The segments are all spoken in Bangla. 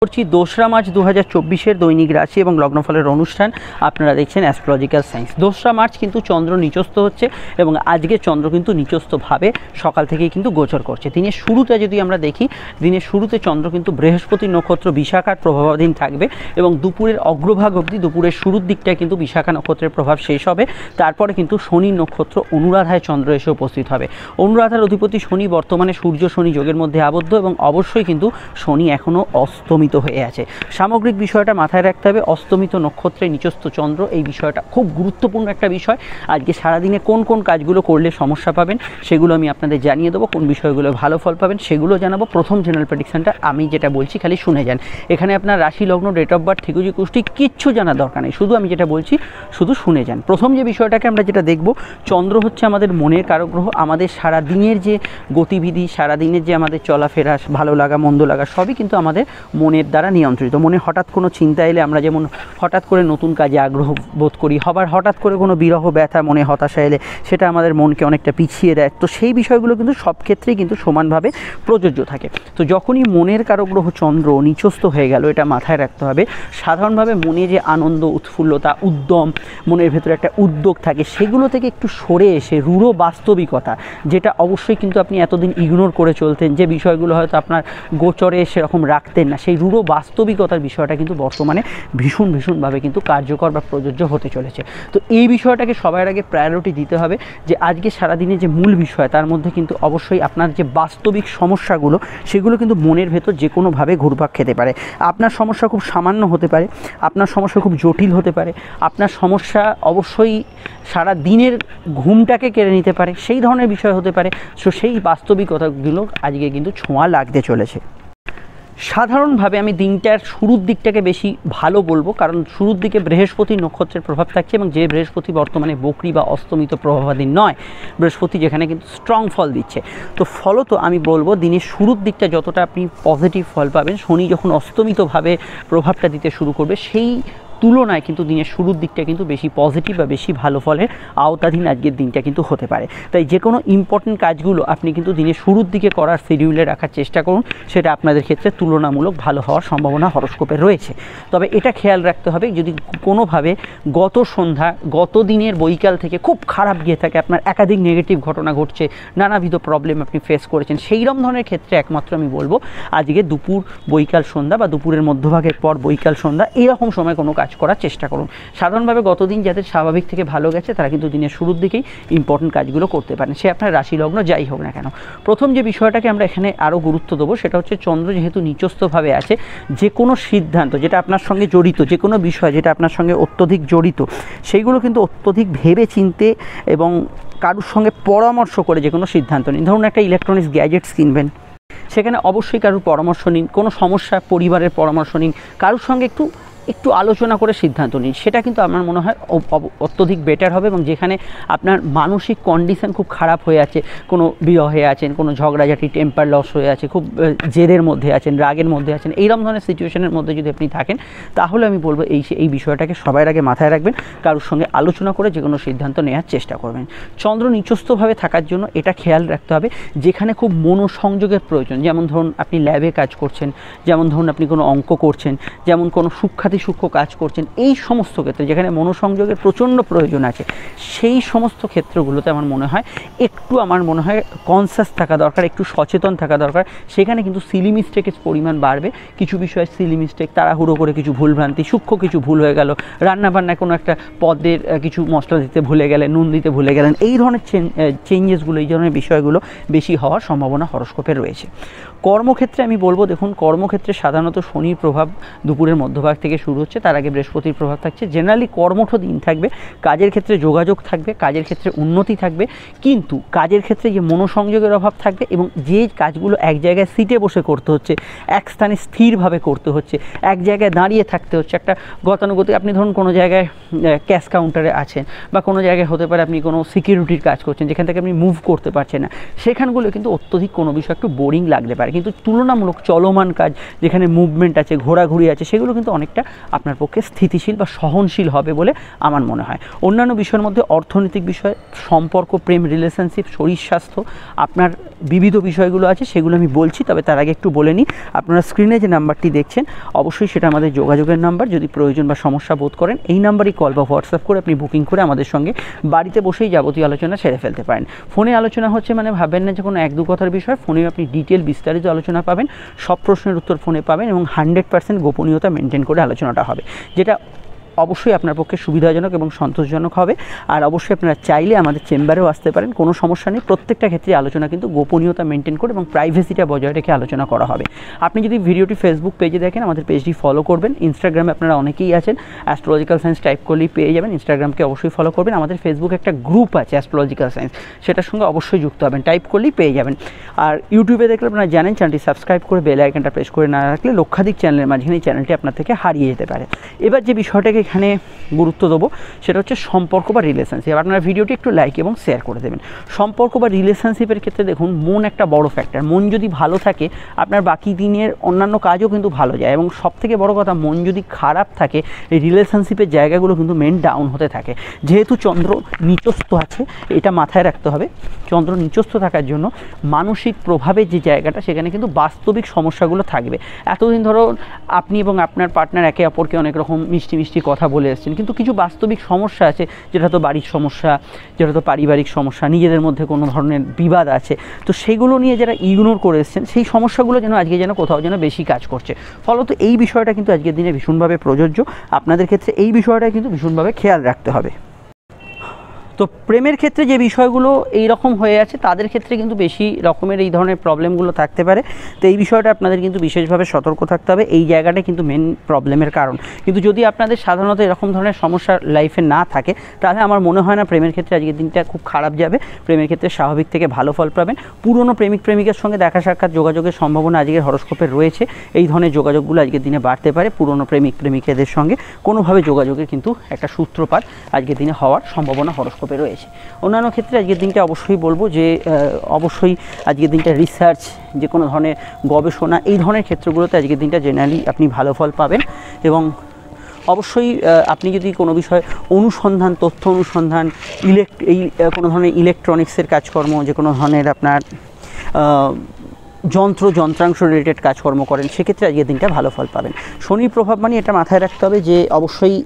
করছি 2রা মার্চ 2024 দৈনিক রাশি এবং লগ্নফলের অনুষ্ঠান। আপনারা দেখছেন অ্যাস্ট্রোলজিক্যাল সায়েন্স। 2রা মার্চ কিন্তু চন্দ্র নিচস্থ হচ্ছে এবং আজকে চন্দ্র কিন্তু নিচস্থভাবে সকাল থেকেই কিন্তু গোচর করছে। দিনের শুরুতে যদি আমরা দেখি, দিনের শুরুতে চন্দ্র কিন্তু বৃহস্পতি নক্ষত্র বিশাখার প্রভাবাধীন থাকবে এবং দুপুরের অগ্রভাগ অবধি, দুপুরের শুরুর দিকটায় কিন্তু বিশাখা নক্ষত্রের প্রভাব শেষ হবে। তারপরে কিন্তু শনি নক্ষত্র অনুরাধায় চন্দ্র এসে উপস্থিত হবে। অনুরাধার অধিপতি শনি বর্তমানে সূর্য শনি যোগের মধ্যে আবদ্ধ এবং অবশ্যই কিন্তু শনি এখনও অস্তমিত হয়ে আছে। সামগ্রিক বিষয়টা মাথায় রাখতে হবে, অস্তমিত নক্ষত্রে নিচস্থ চন্দ্র, এই বিষয়টা খুব গুরুত্বপূর্ণ একটা বিষয়। আজকে সারাদিনে কোন কোন কাজগুলো করলে সমস্যা পাবেন সেগুলো আমি আপনাদের জানিয়ে দেবো, কোন বিষয়গুলো ভালো ফল পাবেন সেগুলো জানাবো। প্রথম জেনারেল প্রেডিকশনটা আমি যেটা বলছি খালি শুনে যান। এখানে আপনার রাশি লগ্ন, ডেট অফ বার্থ, ঠিকুজি কুষ্টি কিচ্ছু জানার দরকার নেই, শুধু আমি যেটা বলছি শুধু শুনে যান। প্রথম যে বিষয়টাকে আমরা যেটা দেখব, চন্দ্র হচ্ছে আমাদের মনের কারক গ্রহ। আমাদের সারাদিনের যে গতিবিধি, সারাদিনের যে আমাদের চলাফেরা, ভালো লাগা মন্দ লাগা সবই কিন্তু আমাদের মনের দ্বারা নিয়ন্ত্রিত। মনে হঠাৎ কোনো চিন্তা এলে আমরা যেমন হঠাৎ করে নতুন কাজে আগ্রহ বোধ করি, আবার হঠাৎ করে কোনো বিরহ ব্যথা, মনে হতাশা এলে সেটা আমাদের মনকে অনেকটা পিছিয়ে দেয়। তো সেই বিষয়গুলো কিন্তু সব ক্ষেত্রেই কিন্তু সমানভাবে প্রযোজ্য থাকে। তো যখনই মনের কারক গ্রহ চন্দ্র নিচস্থ হয়ে গেল, এটা মাথায় রাখতে হবে। সাধারণভাবে মনে যে আনন্দ, উৎফুল্লতা, উদ্যম, মনের ভেতরে একটা উদ্যোগ থাকে, সেগুলো থেকে একটু সরে এসে রূঢ় বাস্তবিকতা, যেটা অবশ্যই কিন্তু আপনি এতদিন ইগনোর করে চলতেন, যে বিষয়গুলো হয়তো আপনার গোচরে সেরকম রাখতেন না, সেই রূঢ় বাস্তবিকতার বিষয়টা কিন্তু বর্তমানে ভীষণভাবে কিন্তু কার্যকর বা প্রযোজ্য হতে চলেছে। তো এই বিষয়টাকে সবার আগে প্রায়োরিটি দিতে হবে, যে আজকে সারাদিনে যে মূল বিষয় তার মধ্যে কিন্তু অবশ্যই আপনার যে বাস্তবিক সমস্যাগুলো সেগুলো কিন্তু মনের ভেতর যে কোনোভাবে ঘুরপাক খেতে পারে। আপনার সমস্যা খুব সামান্য হতে পারে, আপনার সমস্যা খুব জটিল হতে পারে, আপনার সমস্যা অবশ্যই সারা দিনের ঘুমটাকে কেড়ে নিতে পারে, সেই ধরনের বিষয় হতে পারে। সো সেই বাস্তবিকতাগুলো আজকে কিন্তু ছোঁয়া লাগতে চলেছে। সাধারণভাবে আমি দিনটার শুরুর দিকটাকে বেশি ভালো বলবো, কারণ শুরুর দিকে বৃহস্পতি নক্ষত্রের প্রভাব থাকছে এবং যে বৃহস্পতি বর্তমানে বকরি বা অস্তমিত প্রভাবাধীন নয়, বৃহস্পতি যেখানে কিন্তু স্ট্রং ফল দিচ্ছে। তো ফলত আমি বলবো দিনের শুরুর দিকটা যতটা আপনি পজিটিভ ফল পাবেন, শনি যখন অস্তমিতভাবে প্রভাবটা দিতে শুরু করবে সেই তুলনায় কিন্তু দিনের শুরুর দিকটা কিন্তু বেশি পজিটিভ বা বেশি ভালো ফলের আওতাধীন আজকের দিনটা কিন্তু হতে পারে। তাই যে কোনো ইম্পর্টেন্ট কাজগুলো আপনি কিন্তু দিনের শুরুর দিকে করার শিডিউলে রাখার চেষ্টা করুন, সেটা আপনাদের ক্ষেত্রে তুলনামূলক ভালো হওয়ার সম্ভাবনা হরস্কোপে রয়েছে। তবে এটা খেয়াল রাখতে হবে, যদি কোনোভাবে গত সন্ধ্যা, গত দিনের বৈকাল থেকে খুব খারাপ গিয়ে থাকে, আপনার একাধিক নেগেটিভ ঘটনা ঘটছে, নানাবিধ প্রবলেম আপনি ফেস করেছেন, সেইরকম ধরনের ক্ষেত্রে একমাত্র আমি বলবো আজকে দুপুর, বৈকাল, সন্ধ্যা বা দুপুরের মধ্যভাগের পর বৈকাল, সন্ধ্যা এইরকম সময় কোনো কাজ করার চেষ্টা করুন। সাধারণভাবে গতদিন যাদের স্বাভাবিক থেকে ভালো গেছে তারা কিন্তু দিনের শুরুর দিকেই ইম্পর্টেন্ট কাজগুলো করতে পারেন, সে আপনার রাশি লগ্ন যাই হোক না কেন। প্রথম যে বিষয়টাকে আমরা এখানে আরও গুরুত্ব দেবো সেটা হচ্ছে, চন্দ্র যেহেতু নিচস্থভাবে আছে, যে কোনো সিদ্ধান্ত যেটা আপনার সঙ্গে জড়িত, যে কোনো বিষয় যেটা আপনার সঙ্গে অত্যধিক জড়িত, সেইগুলো কিন্তু অত্যধিক ভেবে চিনতে এবং কারোর সঙ্গে পরামর্শ করে যে কোনো সিদ্ধান্ত নিন। ধরুন একটা ইলেকট্রনিক্স গ্যাজেটস কিনবেন, সেখানে অবশ্যই কারোর পরামর্শ নিন। কোনো সমস্যা, পরিবারের পরামর্শ নিন, কারোর সঙ্গে একটু আলোচনা করে সিদ্ধান্ত নিন। সেটা কিন্তু আমার মনে হয় অত্যধিক বেটার হবে। এবং যেখানে আপনার মানসিক কন্ডিশন খুব খারাপ হয়ে আছে, কোনো বিরহে আছেন, কোনো ঝগড়াঝাটি, টেম্পার লস হয়ে আছে, খুব জেদের মধ্যে আছেন, রাগের মধ্যে আছেন, এইরকম ধরনের সিচুয়েশনের মধ্যে যদি আপনি থাকেন, তাহলে আমি বলবো এই বিষয়টাকে সবার আগে মাথায় রাখবেন, কারোর সঙ্গে আলোচনা করে যে কোনো সিদ্ধান্ত নেওয়ার চেষ্টা করবেন। চন্দ্র নিচস্থভাবে থাকার জন্য এটা খেয়াল রাখতে হবে, যেখানে খুব মনোসংযোগের প্রয়োজন, যেমন ধরুন আপনি ল্যাবে কাজ করছেন, যেমন ধরুন আপনি কোনো অঙ্ক করছেন, যেমন কোনো সূক্ষ্ম কাজ করছেন, এই সমস্ত ক্ষেত্রে যেখানে মনোসংযোগের প্রচণ্ড প্রয়োজন আছে, সেই সমস্ত ক্ষেত্রগুলোতে আমার মনে হয় কনসাস থাকা দরকার, একটু সচেতন থাকা দরকার। সেখানে কিন্তু সিলি মিস্টেকের পরিমাণ বাড়বে। কিছু বিষয়ে সিলি মিস্টেক, তাড়াহুড়ো করে কিছু ভুলভ্রান্তি, সূক্ষ্ম কিছু ভুল হয়ে গেল, রান্নাবান্নায় কোনো একটা পদের কিছু মশলা দিতে ভুলে গেলেন, নুন দিতে ভুলে গেলেন, এই ধরনের চেঞ্জেসগুলো, এই ধরনের বিষয়গুলো বেশি হওয়ার সম্ভাবনা হরস্কোপে রয়েছে। কর্মক্ষেত্রে আমি বলবো, দেখুন কর্মক্ষেত্রে সাধারণত শনির প্রভাব দুপুরের মধ্যভাগ থেকে শুরু হচ্ছে, তার আগে বৃহস্পতির প্রভাব থাকছে। জেনারেলি কর্মঠ দিন থাকবে, কাজের ক্ষেত্রে যোগাযোগ থাকবে, কাজের ক্ষেত্রে উন্নতি থাকবে, কিন্তু কাজের ক্ষেত্রে যে মনোসংযোগের অভাব থাকবে এবং যে কাজগুলো এক জায়গায় সিটে বসে করতে হচ্ছে, এক স্থানে স্থিরভাবে করতে হচ্ছে, এক জায়গায় দাঁড়িয়ে থাকতে হচ্ছে, একটা গতানুগতিক, আপনি ধরুন কোনো জায়গায় ক্যাশ কাউন্টারে আছেন বা কোনো জায়গায় হতে পারে আপনি কোনো সিকিউরিটির কাজ করছেন, যেখান থেকে আপনি মুভ করতে পারছেন না, সেখানগুলো কিন্তু অত্যধিক কোনো বিষয় একটু বোরিং লাগতে পারে। কিন্তু তুলনামূলক চলমান কাজ, যেখানে মুভমেন্ট আছে, ঘোরাঘুরি আছে, সেগুলো কিন্তু অনেকটা আপনার পক্ষে স্থিতিশীল বা সহনশীল হবে বলে আমার মনে হয়। অন্যান্য বিষয়ের মধ্যে অর্থনৈতিক বিষয়, সম্পর্ক, প্রেম, রিলেশনশিপ, শরীর স্বাস্থ্য, আপনার বিবিধ বিষয়গুলো আছে সেগুলো আমি বলছি। তবে তার আগে একটু বলে নিই, আপনারা স্ক্রিনে যে নাম্বারটি দেখছেন অবশ্যই সেটা আমাদের যোগাযোগের নাম্বার। যদি প্রয়োজন বা সমস্যা বোধ করেন এই নাম্বারই কল বা হোয়াটসঅ্যাপ করে আপনি বুকিং করে আমাদের সঙ্গে বাড়িতে বসেই যাবতীয় আলোচনা সেরে ফেলতে পারেন। ফোনে আলোচনা হচ্ছে মানে ভাববেন না যে কোনো 1-2 কথার বিষয়, ফোনেও আপনি ডিটেল বিস্তারিত আলোচনা পাবেন, সব প্রশ্নের উত্তর ফোনে পাবেন এবং 100% গোপনীয়তা মেনটেন করে আলোচনাটা হবে, যেটা অবশ্যই আপনার পক্ষে সুবিধাজনক এবং সন্তোষজনক হবে। আর অবশ্যই আপনারা চাইলে আমাদের চেম্বারেও আসতে পারেন, কোনো সমস্যা নেই। প্রত্যেকটা ক্ষেত্রে আলোচনা কিন্তু গোপনীয়তা মেনটেন করে এবং প্রাইভেসিটা বজায় রেখে আলোচনা করা হবে। আপনি যদি ভিডিওটি ফেসবুক পেজে দেখেন আমাদের পেজটি ফলো করবেন। ইনস্টাগ্রামে আপনারা অনেকেই আছেন, অ্যাস্ট্রোলজিক্যাল সায়েন্স টাইপ করলেই পেয়ে যাবেন। ইনস্টাগ্রামকে অবশ্যই ফলো করবেন। আমাদের ফেসবুকে একটা গ্রুপ আছে অ্যাস্ট্রোলজিক্যাল সায়েন্স, সেটার সঙ্গে অবশ্যই যুক্ত হবেন, টাইপ করলেই পেয়ে যাবেন। আর ইউটিউবে দেখলে আপনারা জানেন চ্যানেলটি সাবস্ক্রাইব করে বেল আইকনটা প্রেস করে না রাখলে লক্ষাধিক চ্যানেলের মাঝখানে এই চ্যানেলটি আপনার থেকে হারিয়ে যেতে পারে। এবার যে বিষয়টাকে এখানে গুরুত্ব দেবো সেটা হচ্ছে সম্পর্ক বা রিলেশনশিপ। আপনারা ভিডিওটি একটু লাইক এবং শেয়ার করে দেবেন। সম্পর্ক বা রিলেশনশিপের ক্ষেত্রে দেখুন, মন একটা বড় ফ্যাক্টর। মন যদি ভালো থাকে আপনার বাকি দিনের অন্যান্য কাজও কিন্তু ভালো যায়, এবং সবথেকে বড় কথা, মন যদি খারাপ থাকে এই রিলেশনশিপের জায়গাগুলো কিন্তু মেন ডাউন হতে থাকে। যেহেতু চন্দ্র নিচস্থ আছে, এটা মাথায় রাখতে হবে। চন্দ্র নিচস্থ থাকার জন্য মানসিক প্রভাবের যে জায়গাটা সেখানে কিন্তু বাস্তবিক সমস্যাগুলো থাকবে। এতদিন ধরো আপনি এবং আপনার পার্টনার একে অপরকে অনেক রকম মিষ্টি মিষ্টি কথা বলে এসেছেন, কিন্তু কিছু বাস্তবিক সমস্যা আছে, যেটা তো বাড়ির সমস্যা, যেটা তো পারিবারিক সমস্যা, নিজেদের মধ্যে কোনো ধরনের বিবাদ আছে, তো সেগুলো নিয়ে যারা ইগনোর করে এসেছেন সেই সমস্যাগুলো যেন আজকে যেন কোথাও যেন বেশি কাজ করছে। ফলত এই বিষয়টা কিন্তু আজকের দিনে ভীষণভাবে প্রযোজ্য। আপনাদের ক্ষেত্রে এই বিষয়টা কিন্তু ভীষণভাবে খেয়াল রাখতে হবে। তো প্রেমের ক্ষেত্রে যে বিষয়গুলো এই রকম হয়ে আছে তাদের ক্ষেত্রে কিন্তু বেশি রকমের এই ধরনের প্রবলেমগুলো থাকতে পারে। তো এই বিষয়টা আপনাদের কিন্তু বিশেষভাবে সতর্ক থাকতে হবে। এই জায়গাটা কিন্তু মেন প্রবলেমের কারণ। কিন্তু যদি আপনাদের সাধারণত এরকম ধরনের সমস্যা লাইফে না থাকে তাহলে আমার মনে হয় না প্রেমের ক্ষেত্রে আজকের দিনটা খুব খারাপ যাবে। প্রেমের ক্ষেত্রে স্বাভাবিক থেকে ভালো ফল পাবেন। পুরনো প্রেমিক প্রেমিকের সঙ্গে দেখা সাক্ষাৎ যোগাযোগের সম্ভাবনা আজকের হরস্কোপে রয়েছে। এই ধরনের যোগাযোগগুলো আজকের দিনে বাড়তে পারে। পুরনো প্রেমিক প্রেমিকাদের সঙ্গে কোনোভাবে যোগাযোগের কিন্তু একটা সূত্রপাত আজকের দিনে হওয়ার সম্ভাবনা হরস্কোপে রয়েছে। অন্যান্য ক্ষেত্রে আজকের দিনটা অবশ্যই বলবো যে অবশ্যই আজকের দিনটা রিসার্চ, যে কোনো ধরনের গবেষণা, এই ধরনের ক্ষেত্রগুলোতে আজকের দিনটা জেনারেলি আপনি ভালো ফল পাবেন। এবং অবশ্যই আপনি যদি কোনো বিষয় অনুসন্ধান, তথ্য অনুসন্ধান, এই কোনো ধরনের ইলেকট্রনিক্সের কাজকর্ম, যে কোনো ধরনের আপনার যন্ত্রাংশ রিলেটেড কাজকর্ম করেন, সেক্ষেত্রে আজকের দিনটা ভালো ফল পাবেন। শনির প্রভাব মানে এটা মাথায় রাখতে হবে যে অবশ্যই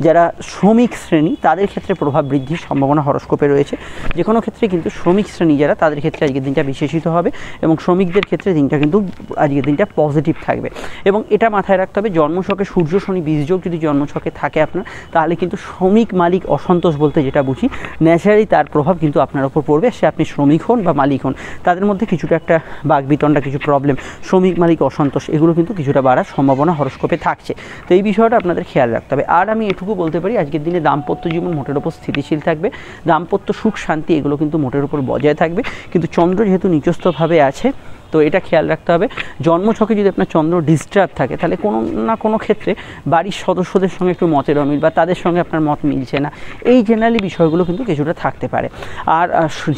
যারা শ্রমিক শ্রেণী তাদের ক্ষেত্রে প্রভাব বৃদ্ধির সম্ভাবনা হরস্কোপে রয়েছে। যে কোনো ক্ষেত্রে কিন্তু শ্রমিক শ্রেণী যারা, তাদের ক্ষেত্রে আজকের দিনটা বিশেষিত হবে এবং শ্রমিকদের ক্ষেত্রে দিনটা কিন্তু আজকের দিনটা পজিটিভ থাকবে। এবং এটা মাথায় রাখতে হবে, জন্মছকে সূর্য শনি বীজযোগ যদি জন্মছকে থাকে আপনার, তাহলে কিন্তু শ্রমিক মালিক অসন্তোষ বলতে যেটা বুঝি, ন্যাচারালি তার প্রভাব কিন্তু আপনার ওপর পড়বে। সে আপনি শ্রমিক হন বা মালিক হন, তাদের মধ্যে কিছুটা একটা বাকবিতণ্ডা, কিছু প্রবলেম, শ্রমিক মালিক অসন্তোষ, এগুলো কিন্তু কিছুটা বাড়ার সম্ভাবনা হরস্কোপে থাকছে। তো এই বিষয়টা আপনাদের খেয়াল রাখতে হবে। আর আমি এটুকু বলতে পারি, আজকের দিনে দাম্পত্য জীবন মোটের উপর স্থিতিশীল থাকবে। দাম্পত্য সুখ শান্তি এগুলো কিন্তু মোটের উপর বজায় থাকবে। কিন্তু চন্দ্র যেহেতু নিচস্থভাবে আছে, তো এটা খেয়াল রাখতে হবে, জন্মছকে যদি আপনার চন্দ্র ডিস্টার্ব থাকে তাহলে কোনো না কোনো ক্ষেত্রে বাড়ির সদস্যদের সঙ্গে একটু মতের অমিল বা তাদের সঙ্গে আপনার মত মিলছে না, এই জেনারেলি বিষয়গুলো কিন্তু কিছুটা থাকতে পারে। আর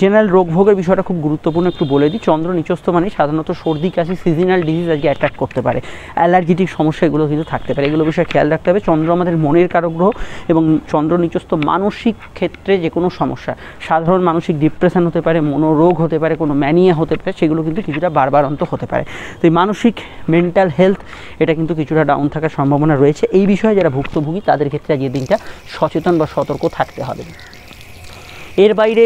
জেনারেল রোগ ভোগের বিষয়টা খুব গুরুত্বপূর্ণ, একটু বলে দিই। চন্দ্র নিচস্থ মানে সাধারণত সর্দি কাশি, সিজনাল ডিজিজ আজকে অ্যাটাক করতে পারে, অ্যালার্জিটিক সমস্যা এগুলো কিন্তু থাকতে পারে। এগুলো বিষয়ে খেয়াল রাখতে হবে। চন্দ্র আমাদের মনের কারক গ্রহ এবং চন্দ্র নিচস্থ মানসিক ক্ষেত্রে যে কোনো সমস্যা, সাধারণ মানসিক ডিপ্রেশন হতে পারে, মনোরোগ হতে পারে, কোনো ম্যানিয়া হতে পারে, সেগুলো কিন্তু কিছুটা বারবারন্ত হতে পারে। তো এই মানসিক মেন্টাল হেলথ এটা কিন্তু কিছুটা ডাউন থাকার সম্ভাবনা রয়েছে। এই বিষয়ে যারা ভুক্তভোগী তাদের ক্ষেত্রে আজকের দিনটা সচেতন বা সতর্ক থাকতে হবে। এর বাইরে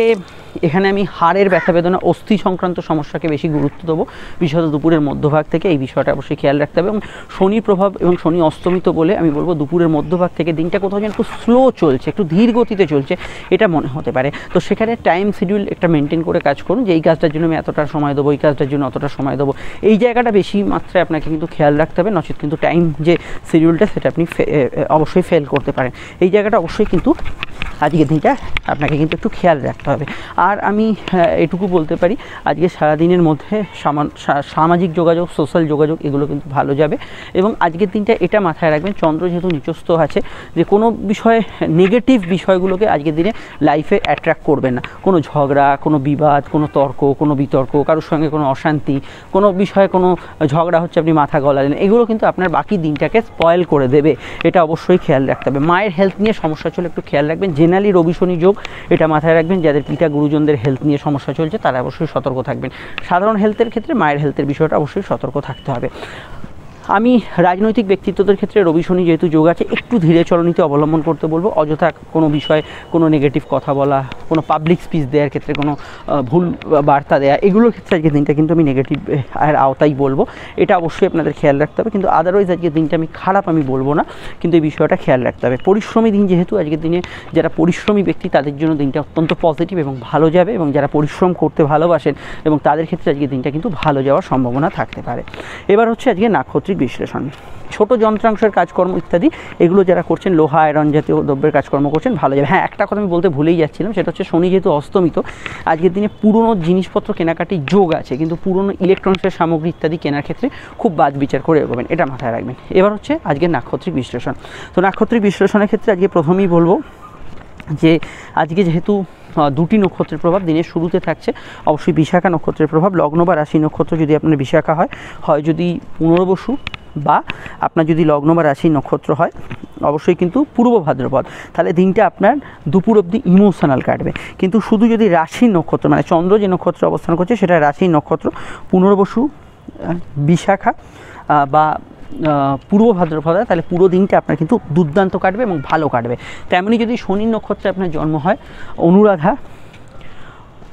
এখানে আমি হাড়ের ব্যথা বেদনা, অস্থি সংক্রান্ত সমস্যাকে বেশি গুরুত্ব দেবো, বিশেষত দুপুরের মধ্যভাগ থেকে। এই বিষয়টা অবশ্যই খেয়াল রাখতে হবে। এবং শনির প্রভাব এবং শনি অস্তমিত বলে আমি বলবো দুপুরের মধ্যভাগ থেকে দিনটা কোথাও যেন একটু স্লো চলছে, একটু ধীর গতিতে চলছে, এটা মনে হতে পারে। তো সেখানে টাইম শিডিউল একটা মেনটেন করে কাজ করুন, যে এই কাজটার জন্য আমি এতটা সময় দেবো, এই কাজটার জন্য অতটা সময় দেবো, এই জায়গাটা বেশি মাত্রায় আপনাকে কিন্তু খেয়াল রাখতে হবে। নচেত কিন্তু টাইম যে শিডিউলটা সেটা আপনি অবশ্যই ফেল করতে পারেন। এই জায়গাটা অবশ্যই কিন্তু আজকের দিনটা আপনাকে কিন্তু একটু খেয়াল রাখতে হবে। আর আমি এটুকু বলতে পারি, আজকে সারাদিনের মধ্যে সামাজিক যোগাযোগ, সোশ্যাল যোগাযোগ এগুলো কিন্তু ভালো যাবে। এবং আজকের দিনটা এটা মাথায় রাখবেন, চন্দ্র যেহেতু নিচস্থ আছে, যে কোনো বিষয়ে নেগেটিভ বিষয়গুলোকে আজকের দিনে লাইফে অ্যাট্রাক্ট করবেন না। কোনো ঝগড়া, কোনো বিবাদ, কোনো তর্ক, কোনো বিতর্ক, কারোর সঙ্গে কোনো অশান্তি, কোনো বিষয়ে কোনো ঝগড়া হচ্ছে আপনি মাথা গলালেন, এগুলো কিন্তু আপনার বাকি দিনটাকে স্পয়েল করে দেবে। এটা অবশ্যই খেয়াল রাখতে হবে। মায়ের হেলথ নিয়ে সমস্যা চলে একটু খেয়াল রাখবেন। জেনারেলি রবি শনি যোগ, এটা মাথায় রাখবেন। যাদের পিতা গুরুজনদের হেলথ নিয়ে সমস্যা চলছে তারা অবশ্যই সতর্ক থাকবেন। সাধারণ হেলথের ক্ষেত্রে মায়ের হেলথের বিষয়টা অবশ্যই সতর্ক থাকতে হবে। আমি রাজনৈতিক ব্যক্তিত্বদের ক্ষেত্রে রবি শনি যেহেতু যোগ আছে, একটু ধীরে চলনীতি অবলম্বন করতে বলবো। অযথা কোনো বিষয়ে কোনো নেগেটিভ কথা বলা, কোনো পাবলিক স্পিচ দেওয়ার ক্ষেত্রে কোনো ভুল বার্তা দেওয়া, এগুলোর ক্ষেত্রে আজকের দিনটা কিন্তু আমি নেগেটিভ আর আওতাই বলবো। এটা অবশ্যই আপনাদের খেয়াল রাখতে হবে। কিন্তু আদারওয়াইজ আজকের দিনটা আমি খারাপ আমি বলবো না, কিন্তু এই বিষয়টা খেয়াল রাখতে হবে। পরিশ্রমী দিন যেহেতু, আজকের দিনে যারা পরিশ্রমী ব্যক্তি তাদের জন্য দিনটা অত্যন্ত পজিটিভ এবং ভালো যাবে। এবং যারা পরিশ্রম করতে ভালোবাসেন এবং তাদের ক্ষেত্রে আজকের দিনটা কিন্তু ভালো যাওয়ার সম্ভাবনা থাকতে পারে। এবার হচ্ছে আজকে নাক্ষত্রিক বিশ্লেষণ। ছোট যন্ত্রাংশের কাজকর্ম ইত্যাদি এগুলো যারা করছেন, লোহা আয়রন জাতীয় দ্রব্যের কাজকর্ম করছেন, ভালো যাবে। হ্যাঁ, একটা কথা আমি বলতে ভুলেই যাচ্ছিলাম, সেটা হচ্ছে শনি যেহেতু অস্তমিত, আজকের দিনে পুরনো জিনিসপত্র কেনাকাটির যোগ আছে, কিন্তু পুরনো ইলেকট্রনিক্সের সামগ্রী ইত্যাদি কেনার ক্ষেত্রে খুব বাদ বিচার করে এগোবেন, এটা মাথায় রাখবেন। এবার হচ্ছে আজকের নাক্ষত্রিক বিশ্লেষণ। তো নাক্ষত্রিক বিশ্লেষণের ক্ষেত্রে আজকে প্রথমেই বলবো যে আজকে যেহেতু দুটি নক্ষত্রের প্রভাব দিনের শুরুতে থাকছে, অবশ্যই বিশাখা নক্ষত্রের প্রভাব। লগ্ন বা রাশি নক্ষত্র যদি আপনার বিশাখা হয় যদি পুনর্বসু, বা আপনার যদি লগ্ন বা রাশি নক্ষত্র হয় অবশ্যই কিন্তু পূর্ব ভাদ্রপদ, তাহলে দিনটা আপনার দুপুর অবধি ইমোশনাল কাটবে। কিন্তু শুধু যদি রাশির নক্ষত্র, মানে চন্দ্র যে নক্ষত্রে অবস্থান করছে সেটা রাশির নক্ষত্র, পুনর্বসু, বিশাখা বা পূর্ব ভাদ্রপদ, তাহলে পুরো দিনটা আপনার কিন্তু দুর্দান্ত কাটবে এবং ভালো কাটবে। তেমনি যদি শনির নক্ষত্রে আপনার জন্ম হয়, অনুরাধা,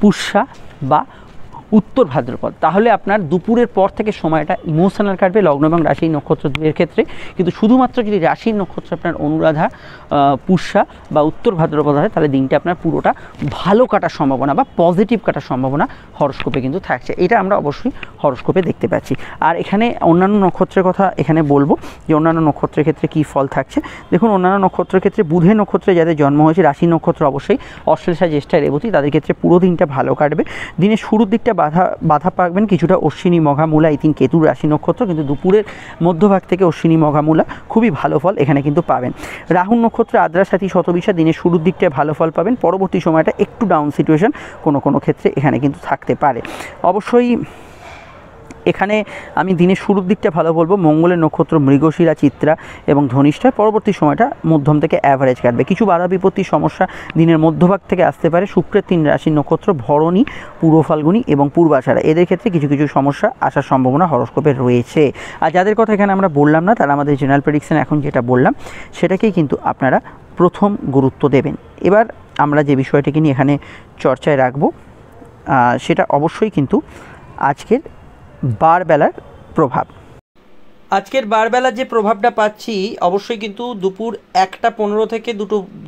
পুষ্যা বা উত্তর ভাদ্রপদ, তাহলে আপনার দুপুরের পর থেকে সময়টা ইমোশনাল কাটবে লগ্ন এবং রাশির নক্ষত্র দুয়ের ক্ষেত্রে। কিন্তু শুধুমাত্র যদি রাশির নক্ষত্র আপনার অনুরাধা, পুষ্যা বা উত্তর ভাদ্রপদ হয়, তাহলে দিনটা আপনার পুরোটা ভালো কাটার সম্ভাবনা বা পজিটিভ কাটার সম্ভাবনা হরস্কোপে কিন্তু থাকছে। এটা আমরা অবশ্যই হরস্কোপে দেখতে পাচ্ছি। আর এখানে অন্যান্য নক্ষত্রের কথা এখানে বলবো যে অন্যান্য নক্ষত্রের ক্ষেত্রে কী ফল থাকছে। দেখুন, অন্যান্য নক্ষত্রের ক্ষেত্রে বুধের নক্ষত্রে যাদের জন্ম হয়েছে, রাশি নক্ষত্র অবশ্যই অশ্লেষা, জ্যেষ্ঠা, রেবতী, তাদের ক্ষেত্রে পুরো দিনটা ভালো কাটবে। দিনের শুরুর দিকটা বাধা পাবেন কিছুটা অশ্বিনী, মঘা, মূলা, এই তিন কেতুর রাশি নক্ষত্র, কিন্তু দুপুরের মধ্যভাগ থেকে অশ্বিনী, মঘা, মূলা খুবই ভালো ফল এখানে কিন্তু পাবেন। রাহু নক্ষত্রে আদ্রা, সাথী, শতবিশা দিনের শুরুর দিকটায় ভালো ফল পাবেন। পরবর্তী সময়টা একটু ডাউন সিচুয়েশন কোনো ক্ষেত্রে এখানে কিন্তু থাকতে পারে। অবশ্যই এখানে আমি দিনের শুরুর দিকটা ভালো বলবো। মঙ্গলের নক্ষত্র মৃগশিরা, চিত্রা এবং ধনিষ্ঠা, পরবর্তী সময়টা মধ্যম থেকে অ্যাভারেজ কাটবে। কিছু বাধা বিপত্তির সমস্যা দিনের মধ্যভাগ থেকে আসতে পারে। শুক্রের তিন রাশির নক্ষত্র ভরণী, পূর্ব ফাল্গুনী এবং পূর্বাষাঢ়া, এদের ক্ষেত্রে কিছু সমস্যা আসার সম্ভাবনা হরস্কোপে রয়েছে। আর যাদের কথা এখানে আমরা বললাম না, তারা আমাদের জেনারেল প্রেডিকশন এখন যেটা বললাম সেটাকেই কিন্তু আপনারা প্রথম গুরুত্ব দেবেন। এবার আমরা যে বিষয়টিকে নিয়ে এখানে চর্চায় রাখবো সেটা অবশ্যই কিন্তু আজকের বারবেলার প্রভাব। আজকের বারবেলার যে প্রভাবটা পাচ্ছি অবশ্যই কিন্তু দুপুর 1:15 থেকে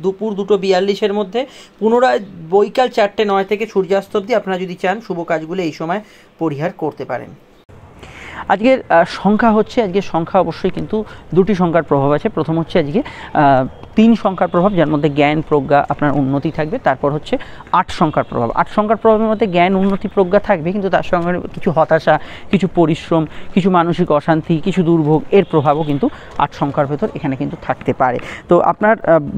দুপুর 2:42 মধ্যে, পুনরায় বৈকাল 4:09 থেকে সূর্যাস্ত অবধি আপনারা যদি চান শুভ কাজগুলো এই সময় পরিহার করতে পারেন। আজকের সংখ্যা অবশ্যই কিন্তু দুটি সংখ্যার প্রভাব আছে। প্রথম হচ্ছে আজকে 3 সংখ্যার প্রভাব, যার মধ্যে জ্ঞান, প্রজ্ঞা, আপনার উন্নতি থাকবে। তারপর হচ্ছে 8 সংখ্যার প্রভাব। 8 সংখ্যার প্রভাবের মধ্যে জ্ঞান, উন্নতি, প্রজ্ঞা থাকবে, কিন্তু তার সঙ্গে কিছু হতাশা, কিছু পরিশ্রম, কিছু মানসিক অশান্তি, কিছু দুর্ভোগ, এর প্রভাবও কিন্তু 8 সংখ্যার ভেতর এখানে কিন্তু থাকতে পারে। তো আপনার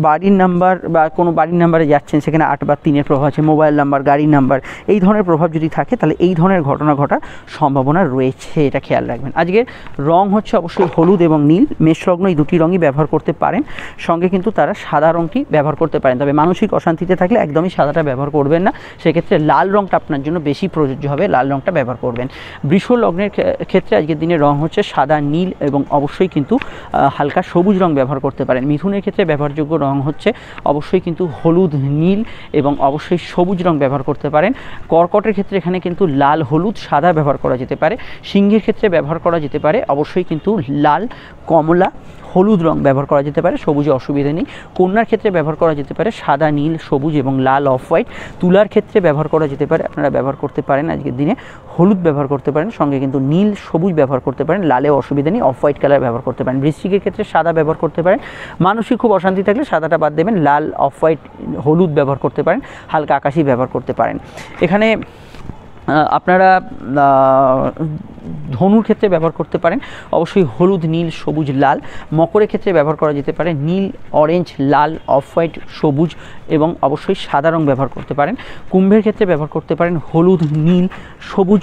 বাড়ির নাম্বার বা কোনো বাড়ির নাম্বারে যাচ্ছেন, সেখানে 8 বা 3-এর প্রভাব আছে। মোবাইল নাম্বার, গাড়ির নাম্বার, এই ধরনের প্রভাব যদি থাকে তাহলে এই ধরনের ঘটনা ঘটার সম্ভাবনা রয়েছে, এটা খেয়াল রাখবেন। আজকের রং হচ্ছে অবশ্যই হলুদ এবং নীল। মেষলগ্ন এই দুটি রঙই ব্যবহার করতে পারেন, সঙ্গে কিন্তু তারা সাদা রঙটি ব্যবহার করতে পারেন। তবে মানসিক অশান্তিতে থাকলে একদমই সাদাটা ব্যবহার করবেন না, সেক্ষেত্রে লাল রঙটা আপনার জন্য বেশি প্রযোজ্য হবে, লাল রঙটা ব্যবহার করবেন। বৃষ লগ্নের ক্ষেত্রে আজকের দিনে রং হচ্ছে সাদা, নীল এবং অবশ্যই কিন্তু হালকা সবুজ রং ব্যবহার করতে পারেন। মিথুনের ক্ষেত্রে ব্যবহারযোগ্য রং হচ্ছে অবশ্যই কিন্তু হলুদ, নীল এবং অবশ্যই সবুজ রং ব্যবহার করতে পারেন। কর্কটের ক্ষেত্রে এখানে কিন্তু লাল, হলুদ, সাদা ব্যবহার করা যেতে পারে। সিংহের ক্ষেত্রে ব্যবহার করা যেতে পারে অবশ্যই কিন্তু লাল, কমলা, হলুদ রং ব্যবহার করা যেতে পারে, সবুজে অসুবিধা নেই। কন্যার ক্ষেত্রে ব্যবহার করা যেতে পারে সাদা, নীল, সবুজ এবং লাল, অফ হোয়াইট। তুলার ক্ষেত্রে ব্যবহার করা যেতে পারে, আপনারা ব্যবহার করতে পারেন আজকের দিনে হলুদ ব্যবহার করতে পারেন, সঙ্গে কিন্তু নীল সবুজ ব্যবহার করতে পারেন, লালে অসুবিধা নেই, অফ হোয়াইট কালার ব্যবহার করতে পারেন। বৃশ্চিকের ক্ষেত্রে সাদা ব্যবহার করতে পারেন, মানসিক খুব অশান্তি থাকলে সাদাটা বাদ দেবেন, লাল অফ হোয়াইট হলুদ ব্যবহার করতে পারেন, হালকা আকাশি ব্যবহার করতে পারেন। এখানে আপনারা ধনুর ক্ষেত্রে ব্যবহার করতে পারেন অবশ্যই হলুদ, নীল, সবুজ, লাল। মকরের ক্ষেত্রে ব্যবহার করা যেতে পারে নীল, অরেঞ্জ, লাল, অফ হোয়াইট, সবুজ এবং অবশ্যই সাদা রং ব্যবহার করতে পারেন। কুম্ভের ক্ষেত্রে ব্যবহার করতে পারেন হলুদ, নীল, সবুজ,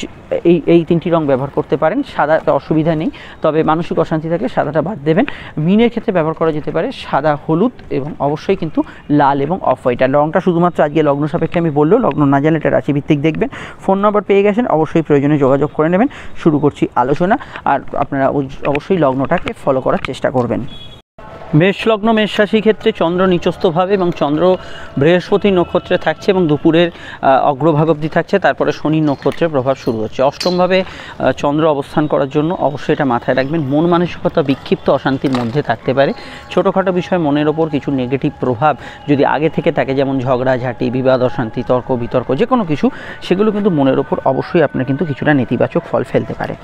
এই তিনটি রং ব্যবহার করতে পারেন। সাদাতে অসুবিধা নেই, তবে মানসিক অশান্তি থাকলে সাদাটা বাদ দেবেন। মীনের ক্ষেত্রে ব্যবহার করা যেতে পারে সাদা, হলুদ এবং অবশ্যই কিন্তু লাল এবং অফ হোয়াইট। আর রংটা শুধুমাত্র আজকে লগ্ন সাপেক্ষে আমি বললেও, লগ্ন না জানলে এটা রাশিভিত্তিক দেখবেন। ফোন নম্বর পেয়ে গেছেন, অবশ্যই প্রয়োজনে যোগাযোগ করে নেবেন। শুরু করছি আলোচনা, আর আপনারা অবশ্যই লগ্নটাকে ফলো করার চেষ্টা করবেন। মেষ লগ্ন, মেষ রাশির ক্ষেত্রে চন্দ্র নিচস্থভাবে এবং চন্দ্র বৃহস্পতির নক্ষত্রে থাকছে এবং দুপুরের অগ্রভাগ অবধি থাকছে, তারপরে শনির নক্ষত্রের প্রভাব শুরু হচ্ছে। অষ্টমভাবে চন্দ্র অবস্থান করার জন্য অবশ্যই এটা মাথায় রাখবেন। মন মানসিকতা বিক্ষিপ্ত অশান্তির মধ্যে থাকতে পারে। ছোটোখাটো বিষয় মনের ওপর কিছু নেগেটিভ প্রভাব যদি আগে থেকে থাকে, যেমন ঝগড়াঝাঁটি, বিবাদ, অশান্তি, তর্ক বিতর্ক, যে কোনো কিছু, সেগুলো কিন্তু মনের ওপর অবশ্যই আপনার কিন্তু কিছুটা নেতিবাচক ফল ফেলতে পারে।